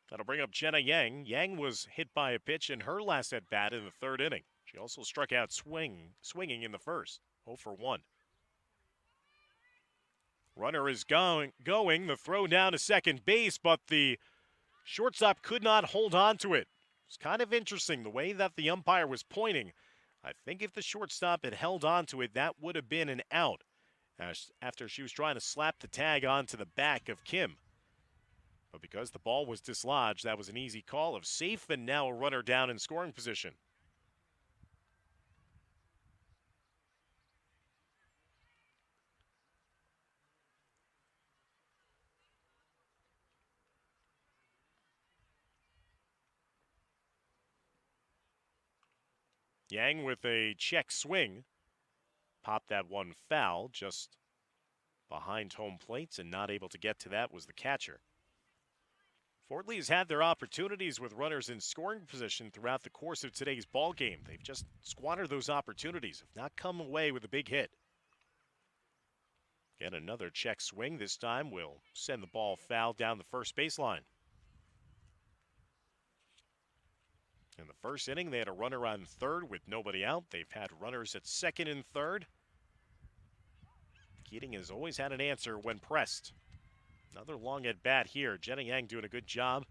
That'll bring up Jenna Yang. Yang was hit by a pitch in her last at bat in the 3rd inning. She also struck out swinging in the 1st. 0 for 1. Runner is going. The throw down to second base, but the shortstop could not hold on to it. It's kind of interesting the way that the umpire was pointing. I think if the shortstop had held on to it, that would have been an out after she was trying to slap the tag onto the back of Kim. But because the ball was dislodged, that was an easy call of safe, and now a runner down in scoring position. Yang with a check swing. Popped that one foul just behind home plates, and not able to get to that was the catcher. Fort Lee has had their opportunities with runners in scoring position throughout the course of today's ball game. They've just squandered those opportunities, have not come away with a big hit. Again, another check swing. This time will send the ball foul down the first baseline. In the first inning, they had a runner on 3rd with nobody out. They've had runners at 2nd and 3rd. Keating has always had an answer when pressed. Another long at bat here. Jenna Yang doing a good job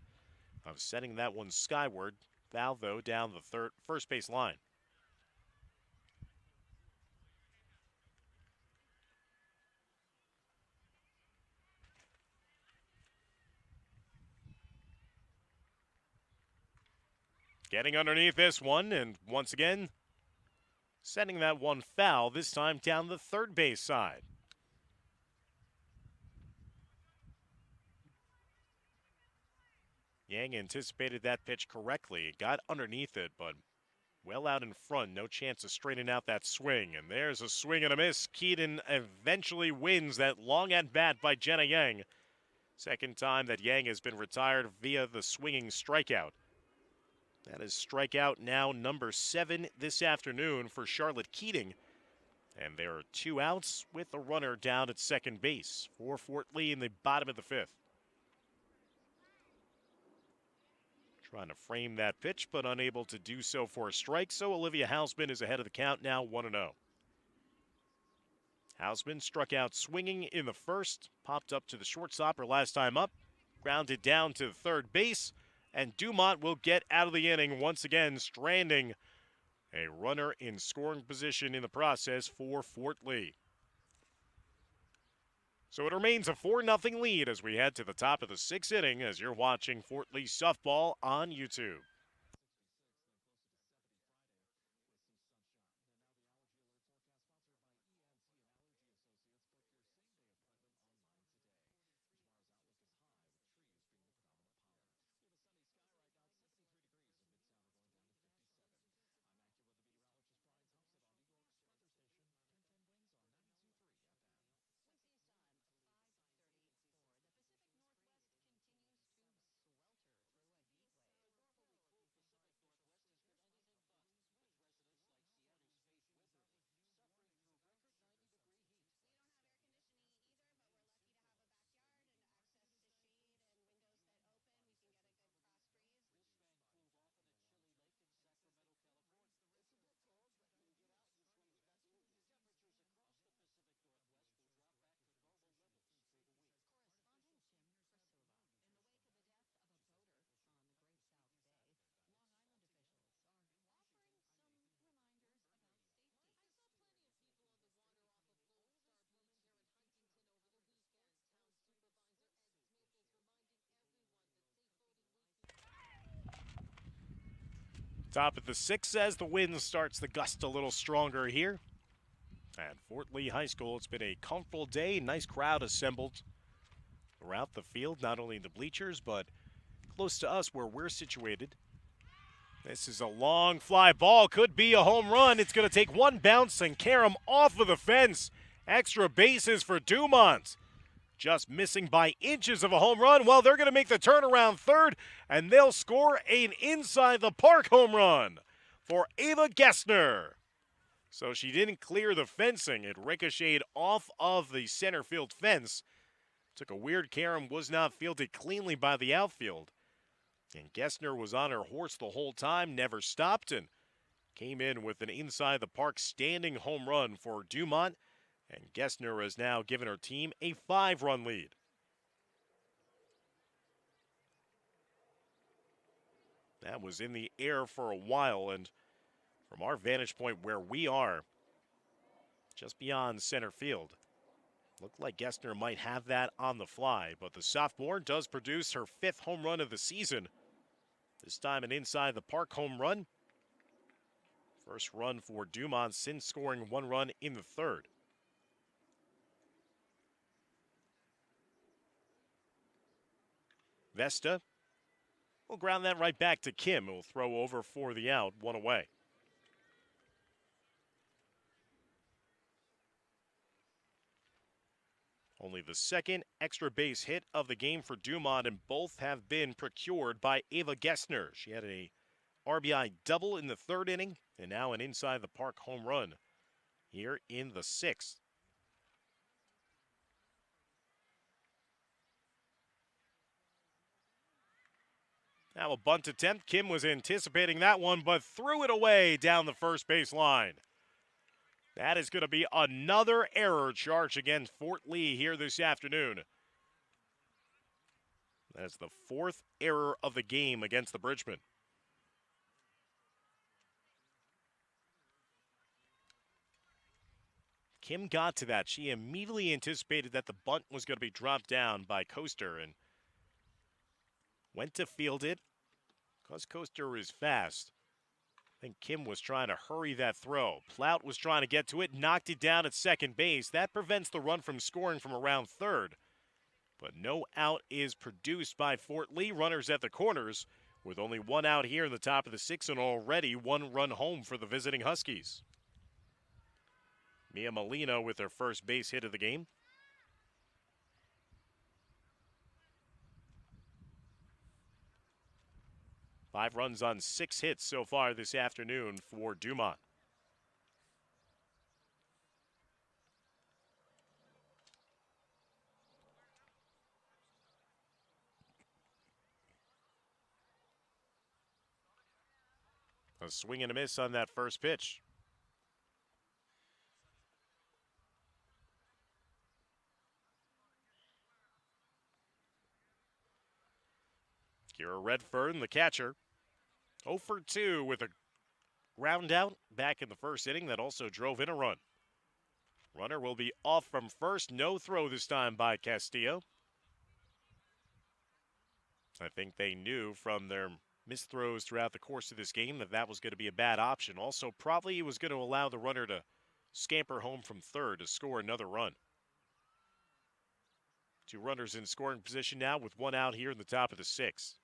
of sending that one skyward. Foul, though, down the first base line. Getting underneath this one, and once again, sending that one foul, this time down the third base side. Yang anticipated that pitch correctly. Got underneath it, but well out in front. No chance of straightening out that swing. And there's a swing and a miss. Keating eventually wins that long at bat by Jenna Yang. Second time that Yang has been retired via the swinging strikeout. That is strikeout now number 7 this afternoon for Charlotte Keating. And there are 2 outs with a runner down at second base for Fort Lee in the bottom of the 5th. Trying to frame that pitch, but unable to do so for a strike. So Olivia Hausman is ahead of the count now, 1-0. Hausman struck out swinging in the 1st, popped up to the shortstop her last time up, grounded down to third base, and Dumont will get out of the inning once again, stranding a runner in scoring position in the process for Fort Lee. So it remains a 4-0 lead as we head to the top of the 6th inning as you're watching Fort Lee softball on YouTube. Top of the 6th as the wind starts to gust a little stronger here at Fort Lee High School. It's been a comfortable day. Nice crowd assembled throughout the field, not only the bleachers, but close to us where we're situated. This is a long fly ball. Could be a home run. It's going to take one bounce and carry him off of the fence. Extra bases for Dumont. Just missing by inches of a home run. Well, they're going to make the turnaround third, and they'll score an inside-the-park home run for Ava Gessner. So she didn't clear the fencing. It ricocheted off of the center field fence. Took a weird carry, was not fielded cleanly by the outfield. And Gessner was on her horse the whole time, never stopped, and came in with an inside-the-park standing home run for Dumont. And Gessner has now given her team a 5-run lead. That was in the air for a while, and from our vantage point where we are, just beyond center field, looked like Gessner might have that on the fly, but the sophomore does produce her 5th home run of the season. This time an inside-the-park home run. First run for Dumont since scoring 1 run in the 3rd. Vesta will ground that right back to Kim, who will throw over for the out, 1 away. Only the 2nd extra base hit of the game for Dumont, and both have been procured by Ava Gessner. She had a RBI double in the 3rd inning, and now an inside-the-park home run here in the 6th. Now a bunt attempt. Kim was anticipating that one, but threw it away down the first base line. That is going to be another error charge against Fort Lee here this afternoon. That's the 4th error of the game against the Bridgemen. Kim got to that. She immediately anticipated that the bunt was going to be dropped down by Coaster and went to field it. Because Coaster is fast, I think Kim was trying to hurry that throw. Plout was trying to get to it, knocked it down at second base. That prevents the run from scoring from around 3rd. But no out is produced by Fort Lee. Runners at the corners with only 1 out here in the top of the 6th and already 1 run home for the visiting Huskies. Mia Molina with her first base hit of the game. Five runs on 6 hits so far this afternoon for Dumont. A swing and a miss on that first pitch. Kira Redfern, the catcher, 0 for 2 with a ground out back in the 1st inning that also drove in a run. Runner will be off from first. No throw this time by Castillo. I think they knew from their missed throws throughout the course of this game that that was going to be a bad option. Also, probably was going to allow the runner to scamper home from 3rd to score another run. 2 runners in scoring position now with 1 out here in the top of the 6th.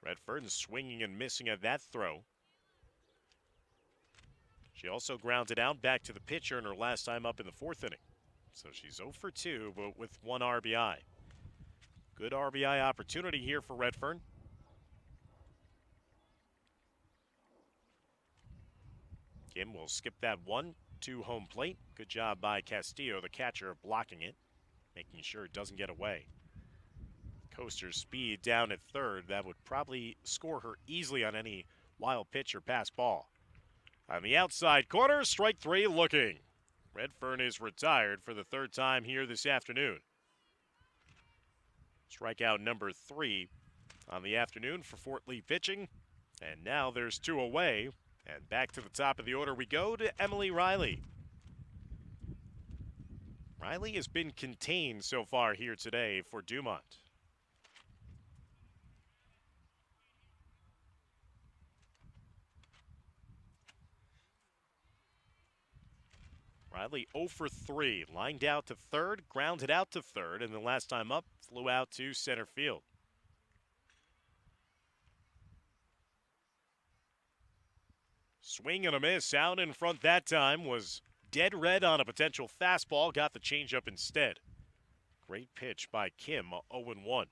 Redfern swinging and missing at that throw. She also grounded out back to the pitcher in her last time up in the 4th inning. So she's 0 for 2, but with 1 RBI. Good RBI opportunity here for Redfern. Kim will skip that one to home plate. Good job by Castillo, the catcher, blocking it, making sure it doesn't get away. Coaster's speed down at 3rd. That would probably score her easily on any wild pitch or pass ball. On the outside corner, strike 3 looking. Redfern is retired for the 3rd time here this afternoon. Strikeout number 3 on the afternoon for Fort Lee pitching. And now there's 2 away. And back to the top of the order we go to Emily Riley. Riley has been contained so far here today for Dumont. Riley 0 for 3, lined out to third, grounded out to third, and the last time up, flew out to center field. Swing and a miss out in front that time, was dead red on a potential fastball, got the changeup instead. Great pitch by Kim, 0-1.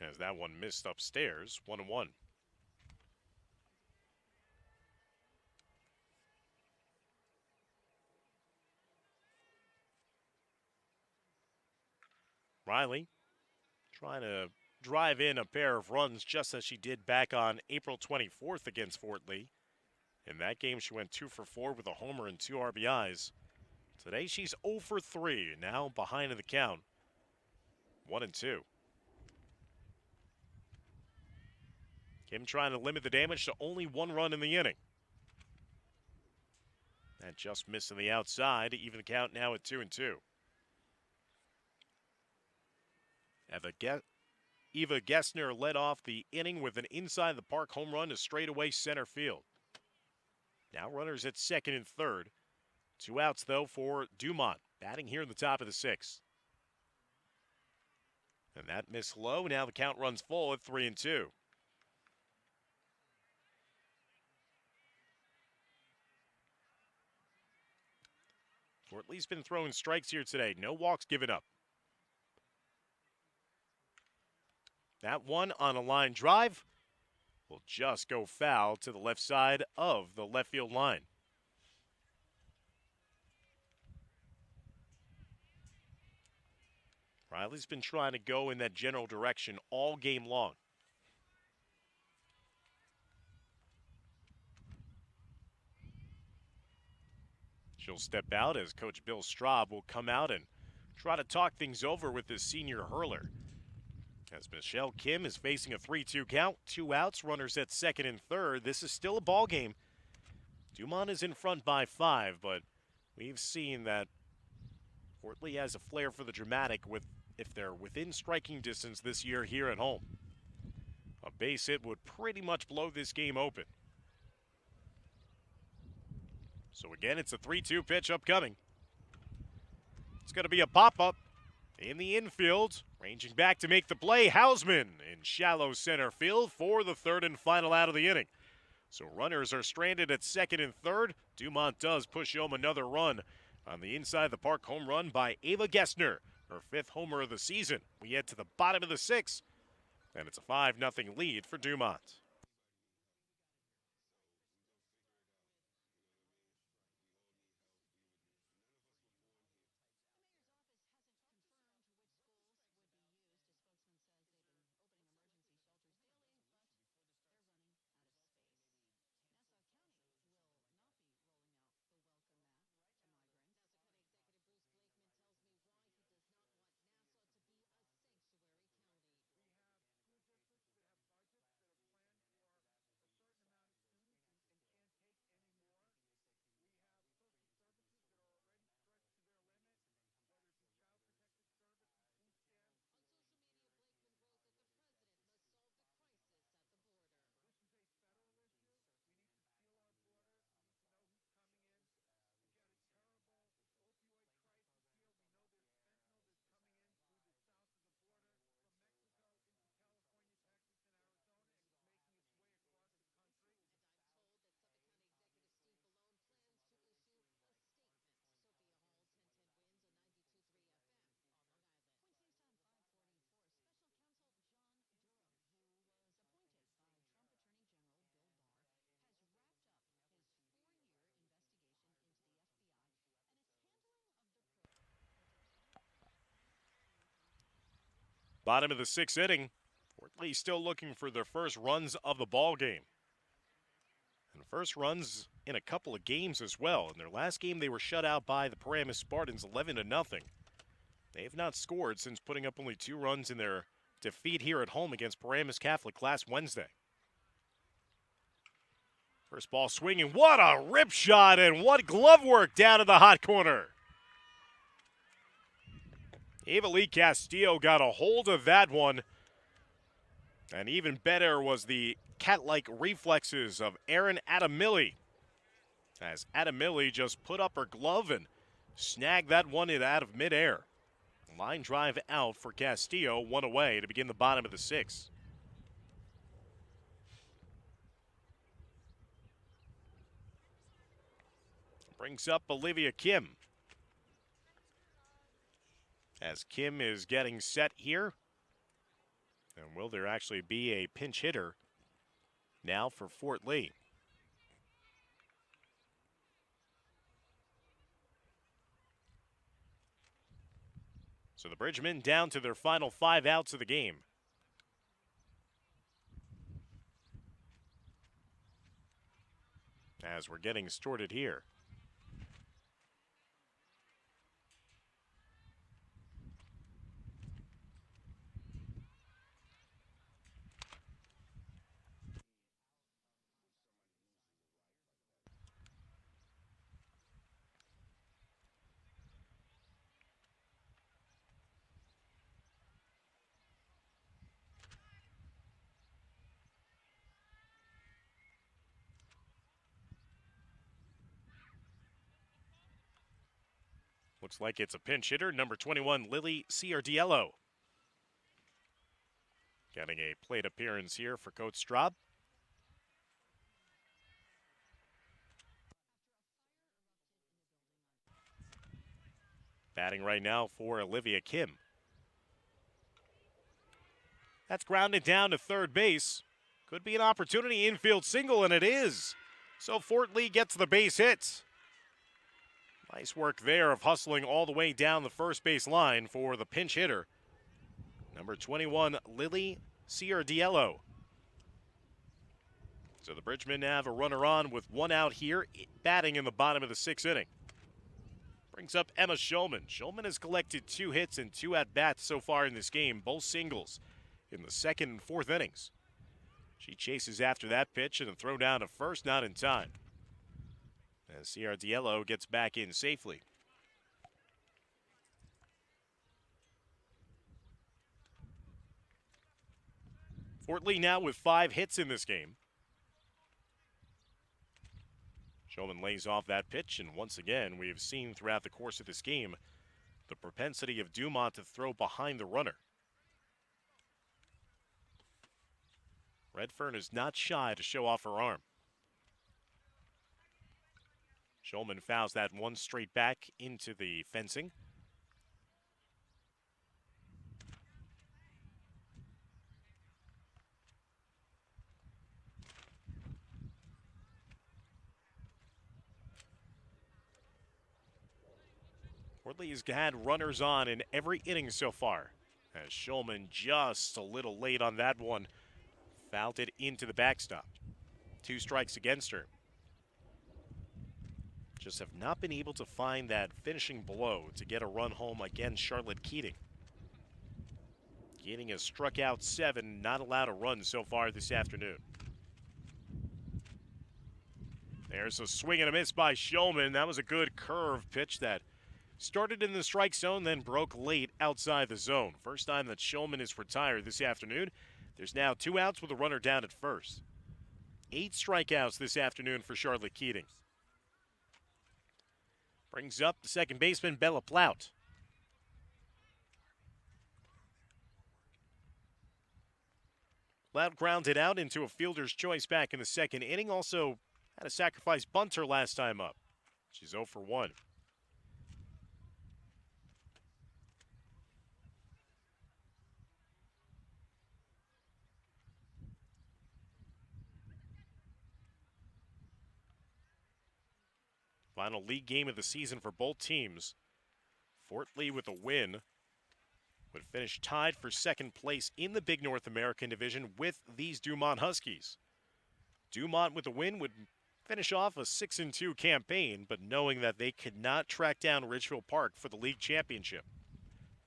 As that one missed upstairs, 1-1. Riley trying to drive in a pair of runs just as she did back on April 24th against Fort Lee. In that game, she went 2 for 4 with a homer and 2 RBIs. Today, she's 0 for 3, now behind in the count, 1-2. Kim trying to limit the damage to only 1 run in the inning. That just missing the outside, even the count now at 2-2. Eva Gessner led off the inning with an inside the park home run to straightaway center field. Now runners at second and third. 2 outs, though, for Dumont, batting here in the top of the 6th. And that missed low. Now the count runs full at 3-2. Fort Lee's been throwing strikes here today. No walks given up. That one on a line drive will just go foul to the left side of the left field line. Riley's been trying to go in that general direction all game long. She'll step out as Coach Bill Straub will come out and try to talk things over with this senior hurler. As Michelle Kim is facing a 3-2 count, 2 outs, runners at second and third. This is still a ball game. Dumont is in front by 5, but we've seen that Fort Lee has a flair for the dramatic if they're within striking distance this year here at home. A base hit would pretty much blow this game open. So again, it's a 3-2 pitch upcoming. It's going to be a pop-up in the infield. Ranging back to make the play, Hausman in shallow center field for the third and final out of the inning. So runners are stranded at second and third. Dumont does push home another run on the inside the park home run by Ava Gessner, her 5th homer of the season. We head to the bottom of the 6th, and it's a 5-0 lead for Dumont. Bottom of the 6th inning. Fort Lee still looking for their first runs of the ball game. And first runs in a couple of games as well. In their last game, they were shut out by the Paramus Spartans 11-0. They have not scored since putting up only 2 runs in their defeat here at home against Paramus Catholic last Wednesday. First ball swinging. What a rip shot and what glove work down in the hot corner. Ava Lee Castillo got a hold of that one. And even better was the cat-like reflexes of Erin Adamilli, as Adamilli just put up her glove and snagged that one out of midair. Line drive out for Castillo, one away to begin the bottom of the sixth. Brings up Olivia Kim, as Kim is getting set here. And will there actually be a pinch hitter now for Fort Lee? So the Bridgemen down to their final 5 outs of the game. As we're getting started here. Looks like it's a pinch hitter, number 21, Lily Ciardiello. Getting a plate appearance here for Coach Straub. Batting right now for Olivia Kim. That's grounded down to third base. Could be an opportunity, infield single, and it is. So Fort Lee gets the base hit. Nice work there of hustling all the way down the first base line for the pinch hitter, number 21, Lily Ciardiello. So the Bridgemen have a runner on with 1 out here, batting in the bottom of the 6th inning. Brings up Emma Schulman. Schulman has collected 2 hits and 2 at-bats so far in this game, both singles in the 2nd and 4th innings. She chases after that pitch and a throw down to first, not in time, as Ciardiello gets back in safely. Fort Lee now with 5 hits in this game. Shulman lays off that pitch, and once again, we have seen throughout the course of this game the propensity of Dumont to throw behind the runner. Redfern is not shy to show off her arm. Shulman fouls that one straight back into the fencing. Fort Lee's had runners on in every inning so far, as Shulman just a little late on that one, fouled it into the backstop. 2 strikes against her. Just have not been able to find that finishing blow to get a run home against Charlotte Keating. Keating has struck out 7, not allowed a run so far this afternoon. There's a swing and a miss by Shulman. That was a good curve pitch that started in the strike zone, then broke late outside the zone. First time that Shulman is retired this afternoon. There's now 2 outs with a runner down at first. 8 strikeouts this afternoon for Charlotte Keating. Brings up the second baseman, Bella Plout. Plout grounded out into a fielder's choice back in the 2nd inning. Also had a sacrifice bunter last time up. She's 0 for 1. Final league game of the season for both teams. Fort Lee with a win would finish tied for 2nd place in the Big North American Division with these Dumont Huskies. Dumont with a win would finish off a 6-2 campaign, but knowing that they could not track down Ridgefield Park for the league championship,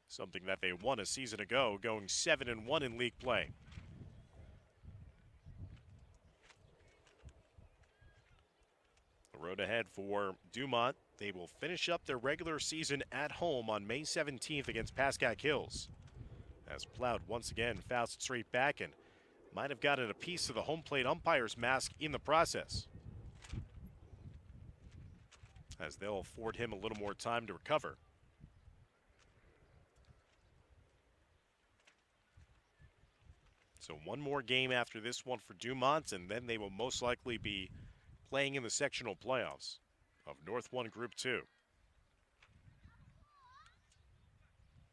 something that they won a season ago, going 7-1 in league play. The road ahead for Dumont they will finish up their regular season at home on May 17th against Pascack Hills. As Ploud once again fouls it straight back and might have gotten a piece of the home plate umpire's mask in the process, as they'll afford him a little more time to recover. So one more game after this one for Dumont, and then they will most likely be playing in the sectional playoffs of North 1 Group 2.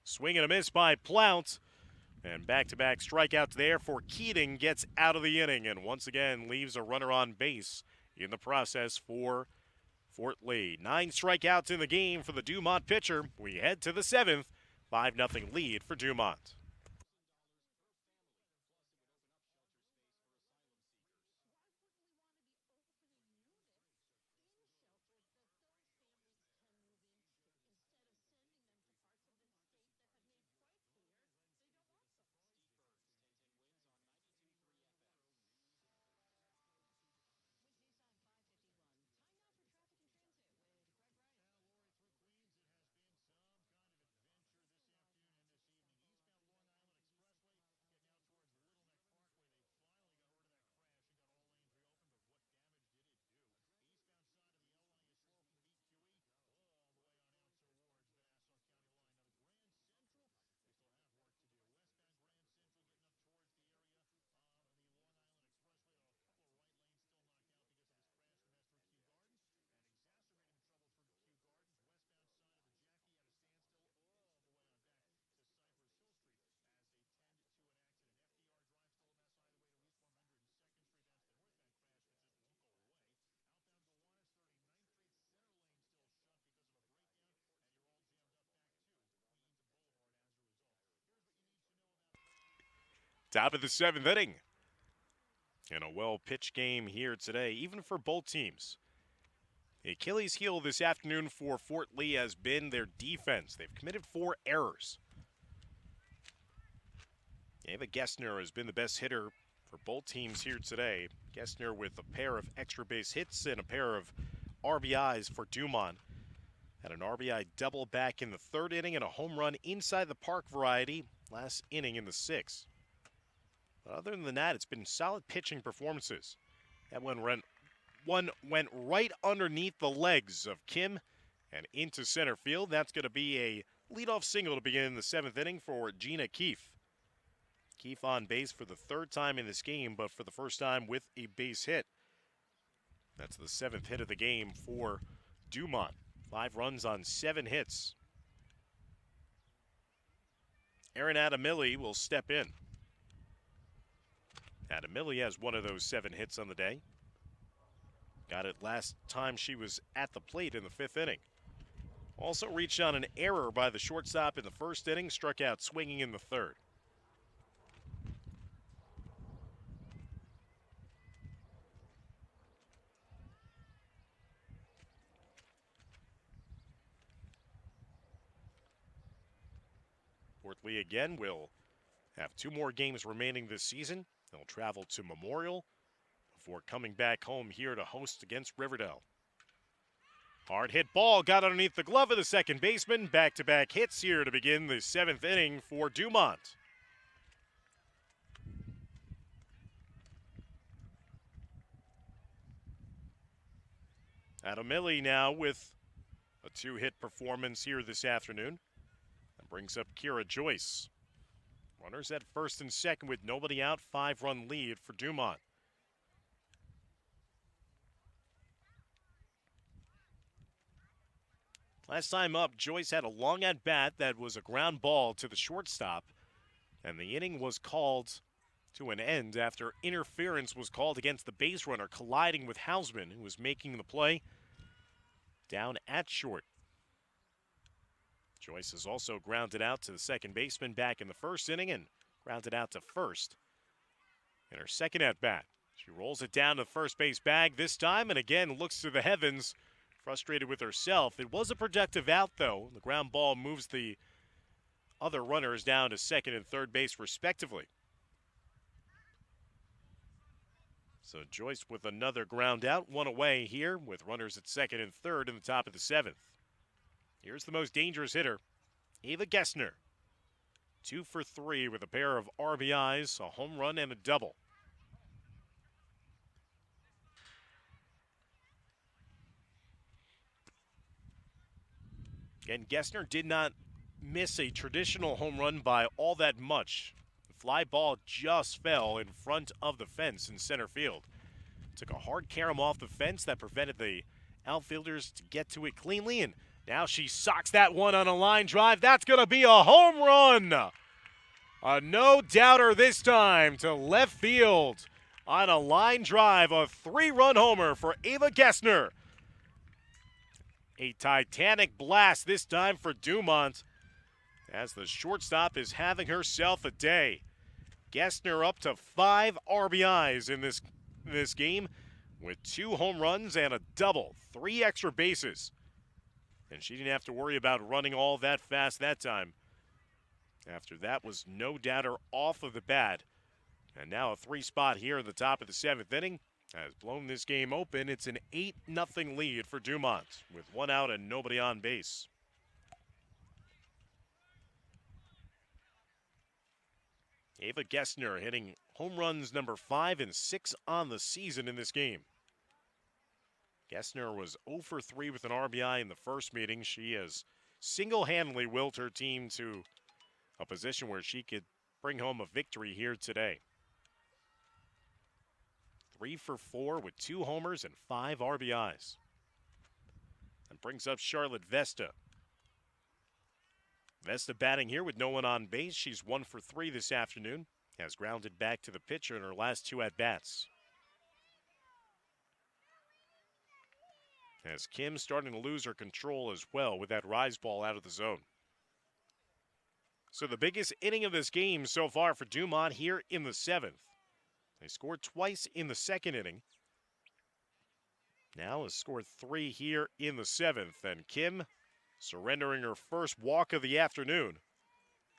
Swing and a miss by Plount, and back-to-back strikeouts there for Keating. Gets out of the inning and once again leaves a runner on base in the process for Fort Lee. 9 strikeouts in the game for the Dumont pitcher. We head to the 7th, 5-0 lead for Dumont. Top of the 7th inning. And a well-pitched game here today, even for both teams. The Achilles heel this afternoon for Fort Lee has been their defense. They've committed 4 errors. Ava Gessner has been the best hitter for both teams here today. Gessner with a pair of extra base hits and a pair of RBIs for Dumont. Had an RBI double back in the 3rd inning and a home run inside the park variety last inning in the 6th. But other than that, it's been solid pitching performances. That one went right underneath the legs of Kim and into center field. That's going to be a leadoff single to begin the 7th inning for Gina Keefe. Keefe on base for the 3rd time in this game, but for the first time with a base hit. That's the 7th hit of the game for Dumont. 5 runs on 7 hits. Aaron Adamilli will step in. Adamilli has one of those 7 hits on the day. Got it last time she was at the plate in the 5th inning. Also reached on an error by the shortstop in the 1st inning, struck out swinging in the 3rd. Fort Lee again will have 2 more games remaining this season. They'll travel to Memorial before coming back home here to host against Riverdale. Hard hit ball got underneath the glove of the second baseman. Back-to-back hits here to begin the 7th inning for Dumont. Adamilli now with a 2-hit performance here this afternoon. That brings up Kira Joyce. Runners at 1st and 2nd with nobody out, 5-run lead for Dumont. Last time up, Joyce had a long at-bat that was a ground ball to the shortstop, and the inning was called to an end after interference was called against the base runner, colliding with Hausman, who was making the play down at short. Joyce has also grounded out to the second baseman back in the 1st inning and grounded out to 1st in her 2nd at-bat. She rolls it down to the first base bag this time and again looks to the heavens, frustrated with herself. It was a productive out, though. The ground ball moves the other runners down to 2nd and 3rd base, respectively. So Joyce with another ground out, one away here with runners at second and third in the top of the seventh. Here's the most dangerous hitter, Ava Gessner. 2 for 3 with a pair of RBIs, a home run, and a double. And Gessner did not miss a traditional home run by all that much. The fly ball just fell in front of the fence in center field. Took a hard carom off the fence that prevented the outfielders to get to it cleanly, and now she socks that one on a line drive. That's going to be a home run. A no-doubter this time to left field on a line drive, a 3-run homer for Ava Gessner. A titanic blast this time for Dumont as the shortstop is having herself a day. Gessner up to 5 RBIs in this game with 2 home runs and a double, 3 extra bases. And she didn't have to worry about running all that fast that time. After that was no-doubter off of the bat. And now a 3 spot here in the top of the 7th inning has blown this game open. It's an 8-0 lead for Dumont with 1 out and nobody on base. Ava Gessner hitting home runs number 5 and 6 on the season in this game. Gessner was 0 for 3 with an RBI in the first meeting. She has single-handedly willed her team to a position where she could bring home a victory here today. 3 for 4 with 2 homers and 5 RBIs. That brings up Charlotte Vesta. Vesta batting here with no one on base. She's 1 for 3 this afternoon. Has grounded back to the pitcher in her last 2 at-bats. As Kim starting to lose her control as well with that rise ball out of the zone. So the biggest inning of this game so far for Dumont here in the 7th. They scored twice in the 2nd inning. Now has scored 3 here in the 7th. And Kim surrendering her first walk of the afternoon,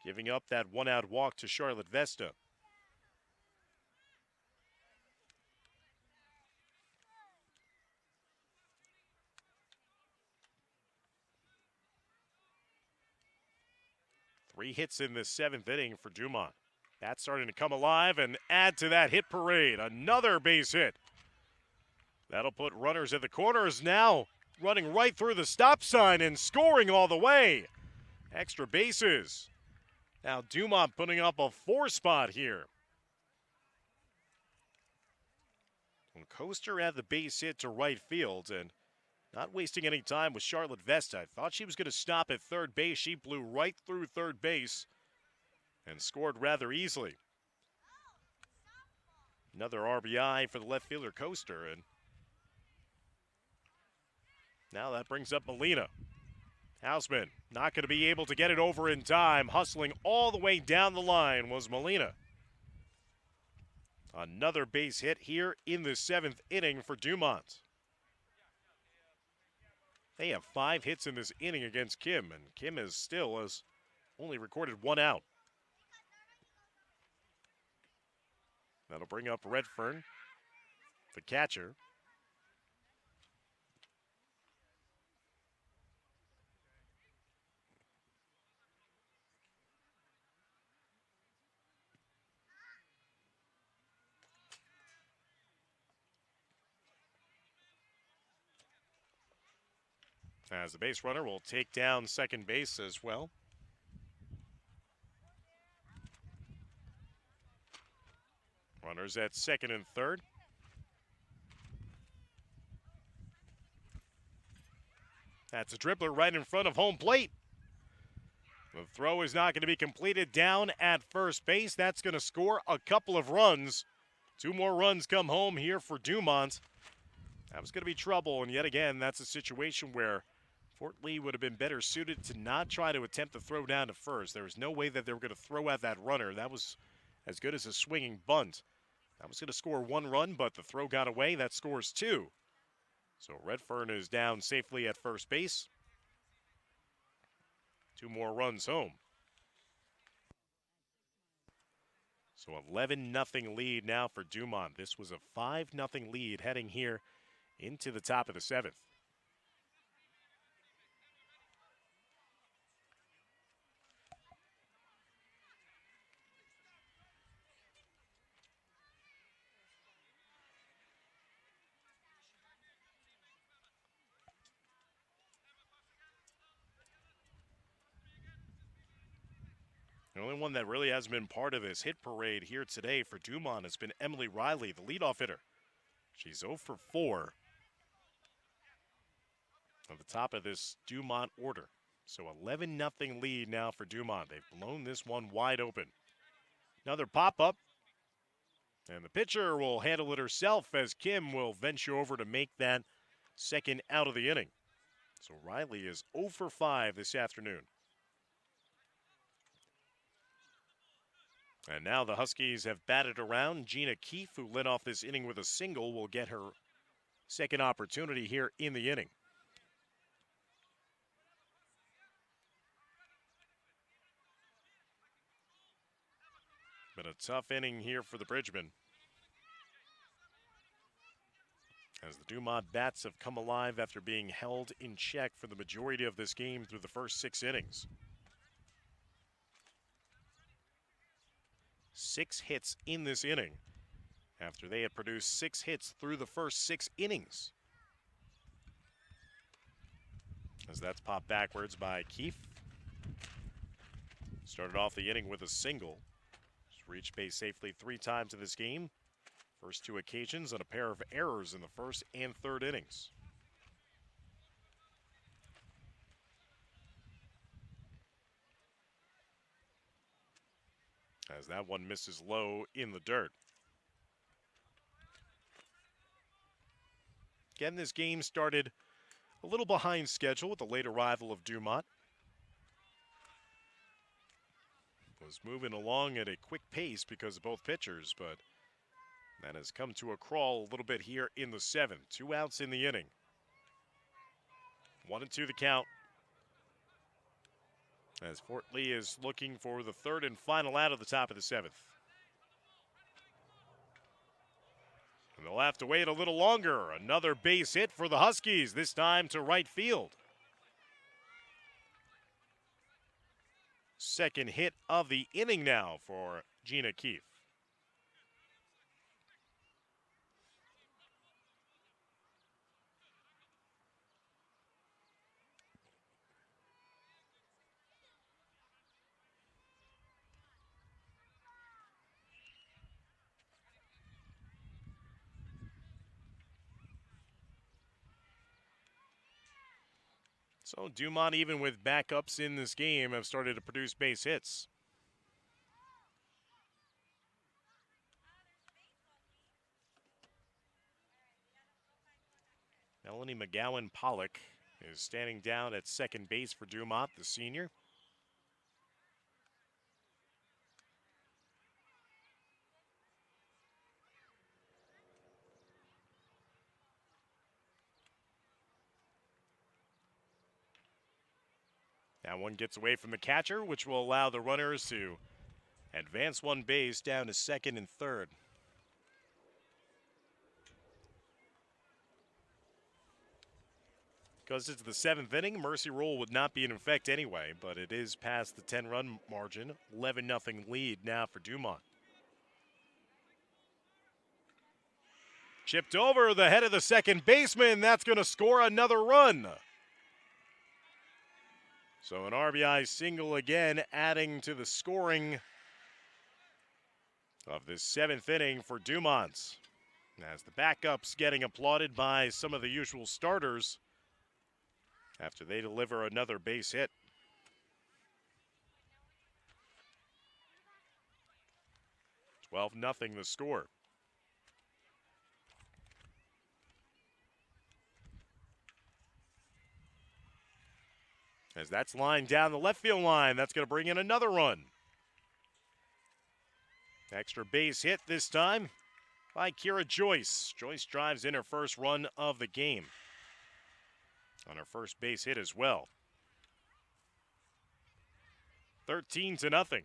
giving up that 1-out walk to Charlotte Vesta. Three hits in the 7th inning for Dumont. That's starting to come alive and add to that hit parade. Another base hit. That'll put runners at the corners now, running right through the stop sign and scoring all the way. Extra bases. Now Dumont putting up a 4 spot here. And Coaster had the base hit to right field and not wasting any time with Charlotte Vesta. I thought she was going to stop at third base. She blew right through third base and scored rather easily. Another RBI for the left fielder Coaster, and now that brings up Molina. Hausman not going to be able to get it over in time. Hustling all the way down the line was Molina. Another base hit here in the 7th inning for Dumont. They have 5 hits in this inning against Kim, and Kim has only recorded 1 out. That'll bring up Redfern, the catcher. As the base runner will take down second base as well. Runners at second and third. That's a dribbler right in front of home plate. The throw is not going to be completed down at first base. That's going to score a couple of runs. 2 more runs come home here for Dumont. That was going to be trouble, and yet again, that's a situation where Fort Lee would have been better suited to not try to attempt to throw down to first. There was no way that they were going to throw at that runner. That was as good as a swinging bunt. That was going to score 1 run, but the throw got away. That scores 2. So Redfern is down safely at first base. 2 more runs home. So So 11-0 lead now for Dumont. This was a 5-0 lead heading here into the top of the 7th. The only one that really hasn't been part of this hit parade here today for Dumont has been Emily Riley, the leadoff hitter. She's 0 for 4 at the top of this Dumont order. So 11-0 lead now for Dumont. They've blown this one wide open. Another pop-up. And the pitcher will handle it herself as Kim will venture over to make that second out of the inning. So Riley is 0 for 5 this afternoon. And now the Huskies have batted around. Gina Keefe, who led off this inning with a single, will get her second opportunity here in the inning. Been a tough inning here for the Bridgemen, as the Dumont bats have come alive after being held in check for the majority of this game through the first 6 innings. 6 hits in this inning after they had produced 6 hits through the first 6 innings. As that's popped backwards by Keefe. Started off the inning with a single. She's reached base safely 3 times in this game. First 2 occasions on a pair of errors in the first and third innings. As that one misses low in the dirt. Again, this game started a little behind schedule with the late arrival of Dumont. Was moving along at a quick pace because of both pitchers, but that has come to a crawl a little bit here in the 7th. 2 outs in the inning. 1-2 the count. As Fort Lee is looking for the 3rd and final out of the top of the 7th. And they'll have to wait a little longer. Another base hit for the Huskies, this time to right field. Second hit of the inning now for Gina Keefe. So Dumont, even with backups in this game, have started to produce base hits. Melanie McGowan-Pollock is standing down at second base for Dumont, the senior. That one gets away from the catcher, which will allow the runners to advance 1 base down to second and third. Because it's the 7th inning, mercy rule would not be in effect anyway, but it is past the 10-run margin. 11-0 lead now for Dumont. Chipped over the head of the second baseman. That's going to score another run. So an RBI single again, adding to the scoring of this 7th inning for Dumont. As the backups getting applauded by some of the usual starters after they deliver another base hit. "12-0 the score. As that's lined down the left field line, that's going to bring in another run. Extra base hit this time by Kira Joyce. Joyce drives in her first run of the game on her first base hit as well. 13-0.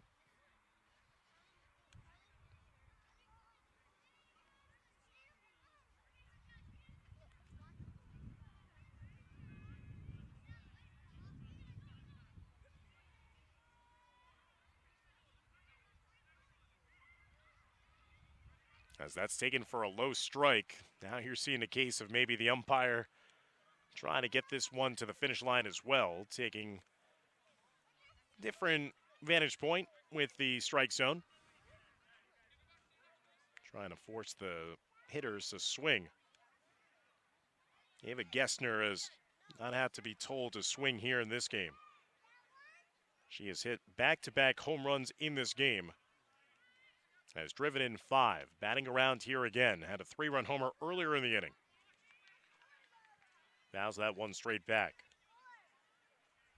as that's taken for a low strike. Now you're seeing a case of maybe the umpire trying to get this one to the finish line as well, taking different vantage point with the strike zone. Trying to force the hitters to swing. Ava Gessner has not had to be told to swing here in this game. She has hit back-to-back home runs in this game. Has driven in 5, batting around here again. Had a 3-run homer earlier in the inning. Fouls that one straight back.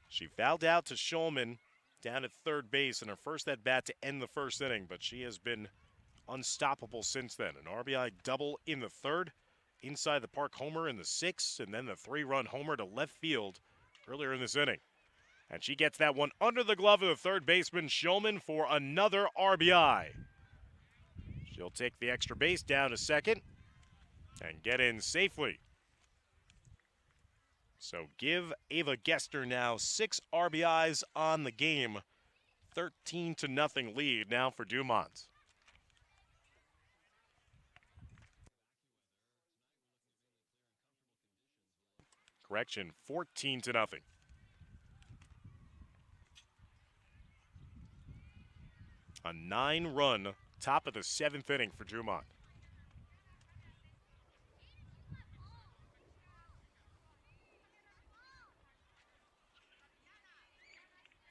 She fouled out to Shulman down at third base in her first at-bat to end the first inning, but she has been unstoppable since then. An RBI double in the third, inside the park homer in the 6th, and then the 3-run homer to left field earlier in this inning. And she gets that one under the glove of the third baseman, Shulman, for another RBI. She'll take the extra base down to second and get in safely. So give Ava Gessner now 6 RBIs on the game. 13-0 lead now for Dumont. Correction, 14-0. A 9-run top of the 7th inning for Dumont.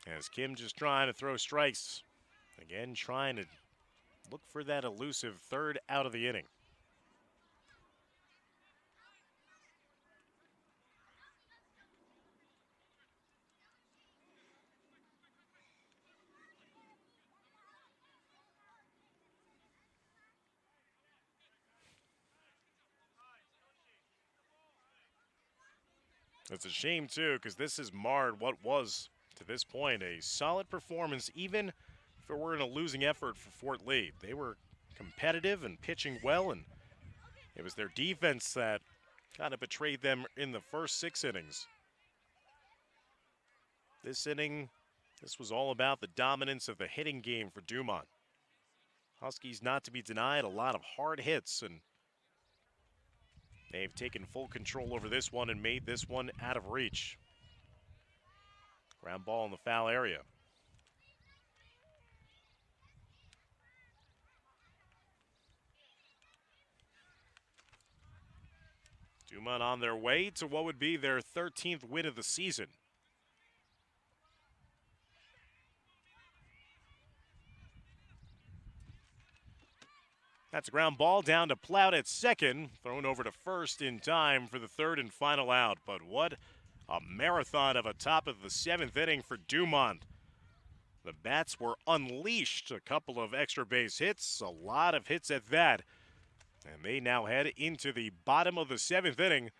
As Kim just trying to throw strikes. Again, trying to look for that elusive third out of the inning. It's a shame, too, because this has marred what was, to this point, a solid performance, even if it were in a losing effort for Fort Lee. They were competitive and pitching well, and it was their defense that kind of betrayed them in the first 6 innings. This inning, this was all about the dominance of the hitting game for Dumont. Huskies, not to be denied, a lot of hard hits, and they've taken full control over this one and made this one out of reach. Ground ball in the foul area. Dumont on their way to what would be their 13th win of the season. That's a ground ball down to Plout at second, thrown over to first in time for the third and final out. But what a marathon of a top of the 7th inning for Dumont. The bats were unleashed, a couple of extra base hits, a lot of hits at that. And they now head into the bottom of the 7th inning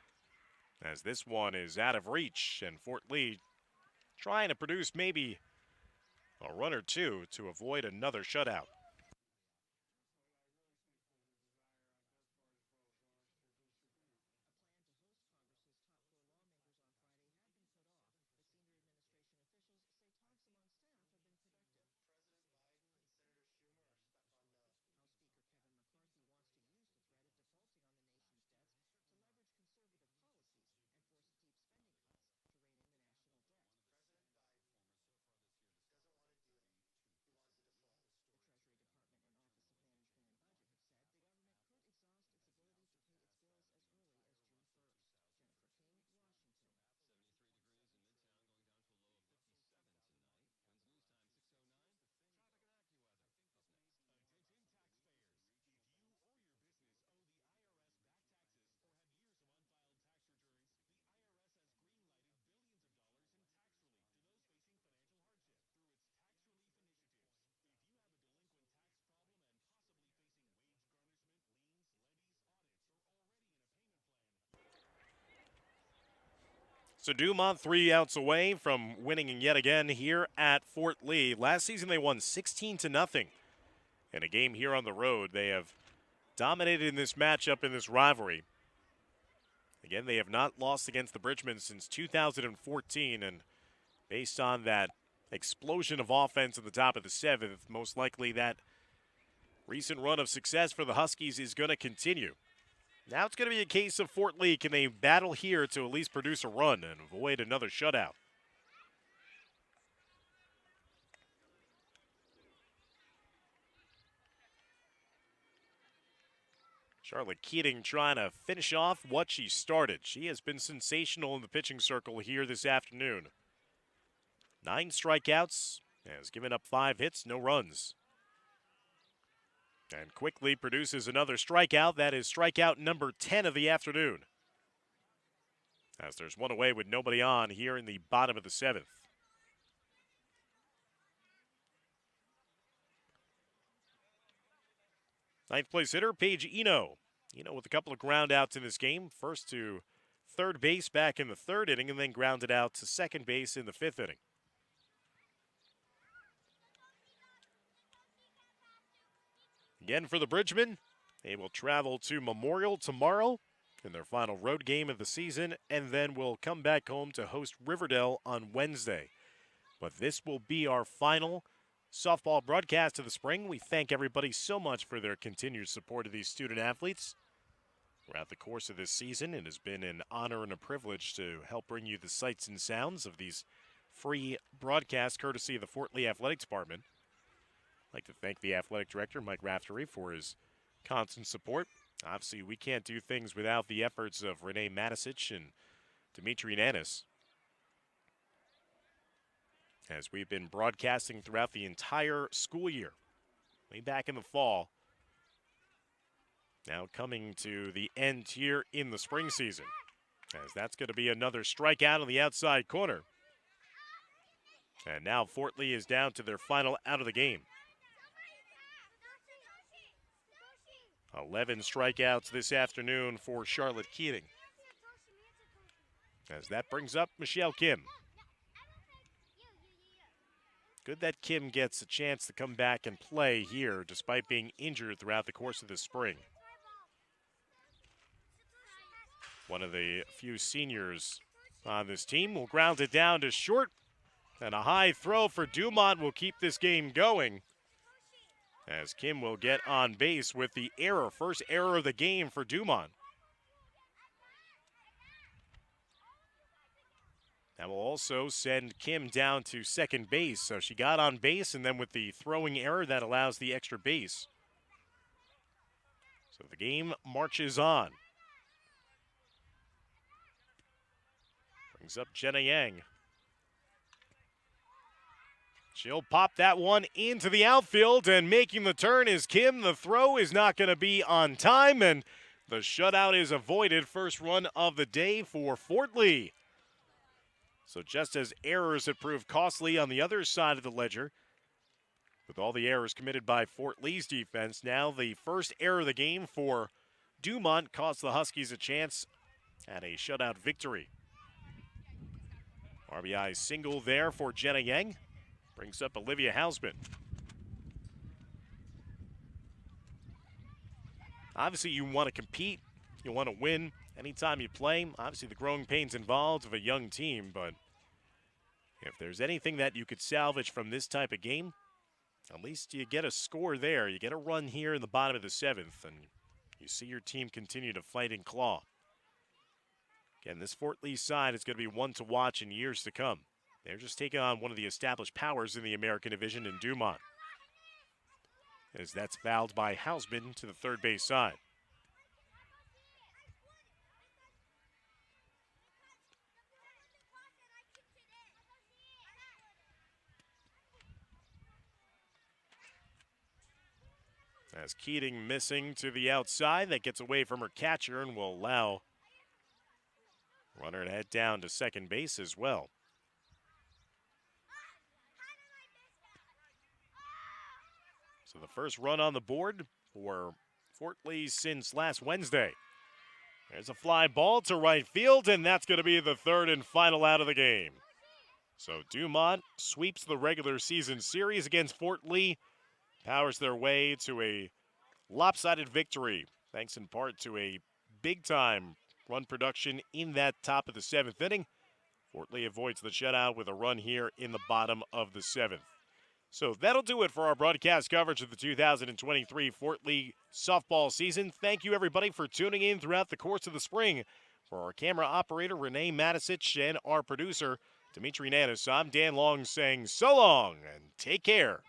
as this one is out of reach, and Fort Lee trying to produce maybe a run or two to avoid another shutout. So Dumont 3 outs away from winning yet again here at Fort Lee. Last season they won 16-0 in a game here on the road. They have dominated in this matchup, in this rivalry. Again, they have not lost against the Bridgman since 2014, and based on that explosion of offense at the top of the 7th, most likely that recent run of success for the Huskies is going to continue. Now it's going to be a case of Fort Lee. Can they battle here to at least produce a run and avoid another shutout? Charlotte Keating trying to finish off what she started. She has been sensational in the pitching circle here this afternoon. 9 strikeouts, has given up 5 hits, no runs. And quickly produces another strikeout. That is strikeout number 10 of the afternoon. As there's one away with nobody on here in the bottom of the 7th. Ninth place hitter, Paige Eno. Eno with a couple of ground outs in this game. First to third base back in the 3rd inning and then grounded out to second base in the 5th inning. Again for the Bridgemen, they will travel to Memorial tomorrow in their final road game of the season and then will come back home to host Riverdale on Wednesday. But this will be our final softball broadcast of the spring. We thank everybody so much for their continued support of these student athletes throughout the course of this season. It has been an honor and a privilege to help bring you the sights and sounds of these free broadcasts courtesy of the Fort Lee Athletics Department. I'd like to thank the athletic director, Mike Raftery, for his constant support. Obviously, we can't do things without the efforts of Renee Matisich and Dimitri Nanis, as we've been broadcasting throughout the entire school year, way back in the fall. Now coming to the end here in the spring season, as that's going to be another strikeout on the outside corner. And now Fort Lee is down to their final out of the game. 11 strikeouts this afternoon for Charlotte Keating, as that brings up Michelle Kim. Good that Kim gets a chance to come back and play here despite being injured throughout the course of the spring. One of the few seniors on this team will ground it down to short, and a high throw for Dumont will keep this game going, as Kim will get on base with the error, first error of the game for Dumont. That will also send Kim down to second base. So she got on base, and then with the throwing error, that allows the extra base. So the game marches on. Brings up Jenna Yang. She'll pop that one into the outfield, and making the turn is Kim. The throw is not going to be on time, and the shutout is avoided. First run of the day for Fort Lee. So just as errors had proved costly on the other side of the ledger, with all the errors committed by Fort Lee's defense, now the first error of the game for Dumont cost the Huskies a chance at a shutout victory. RBI single there for Jenna Yang. Brings up Olivia Hausman. Obviously, you want to compete. You want to win anytime you play. Obviously, the growing pains involved of a young team, but if there's anything that you could salvage from this type of game, at least you get a score there. You get a run here in the bottom of the 7th, and you see your team continue to fight and claw. Again, this Fort Lee side is going to be one to watch in years to come. They're just taking on one of the established powers in the American Division in Dumont, as that's fouled by Hausman to the third base side. As Keating missing to the outside, that gets away from her catcher and will allow runner to head down to second base as well. So the first run on the board for Fort Lee since last Wednesday. There's a fly ball to right field, and that's going to be the third and final out of the game. So Dumont sweeps the regular season series against Fort Lee, powers their way to a lopsided victory, thanks in part to a big-time run production in that top of the 7th inning. Fort Lee avoids the shutout with a run here in the bottom of the 7th. So that'll do it for our broadcast coverage of the 2023 Fort Lee softball season. Thank you, everybody, for tuning in throughout the course of the spring. For our camera operator, Renee Matisich, and our producer, Dimitri Nanis, I'm Dan Long saying so long and take care.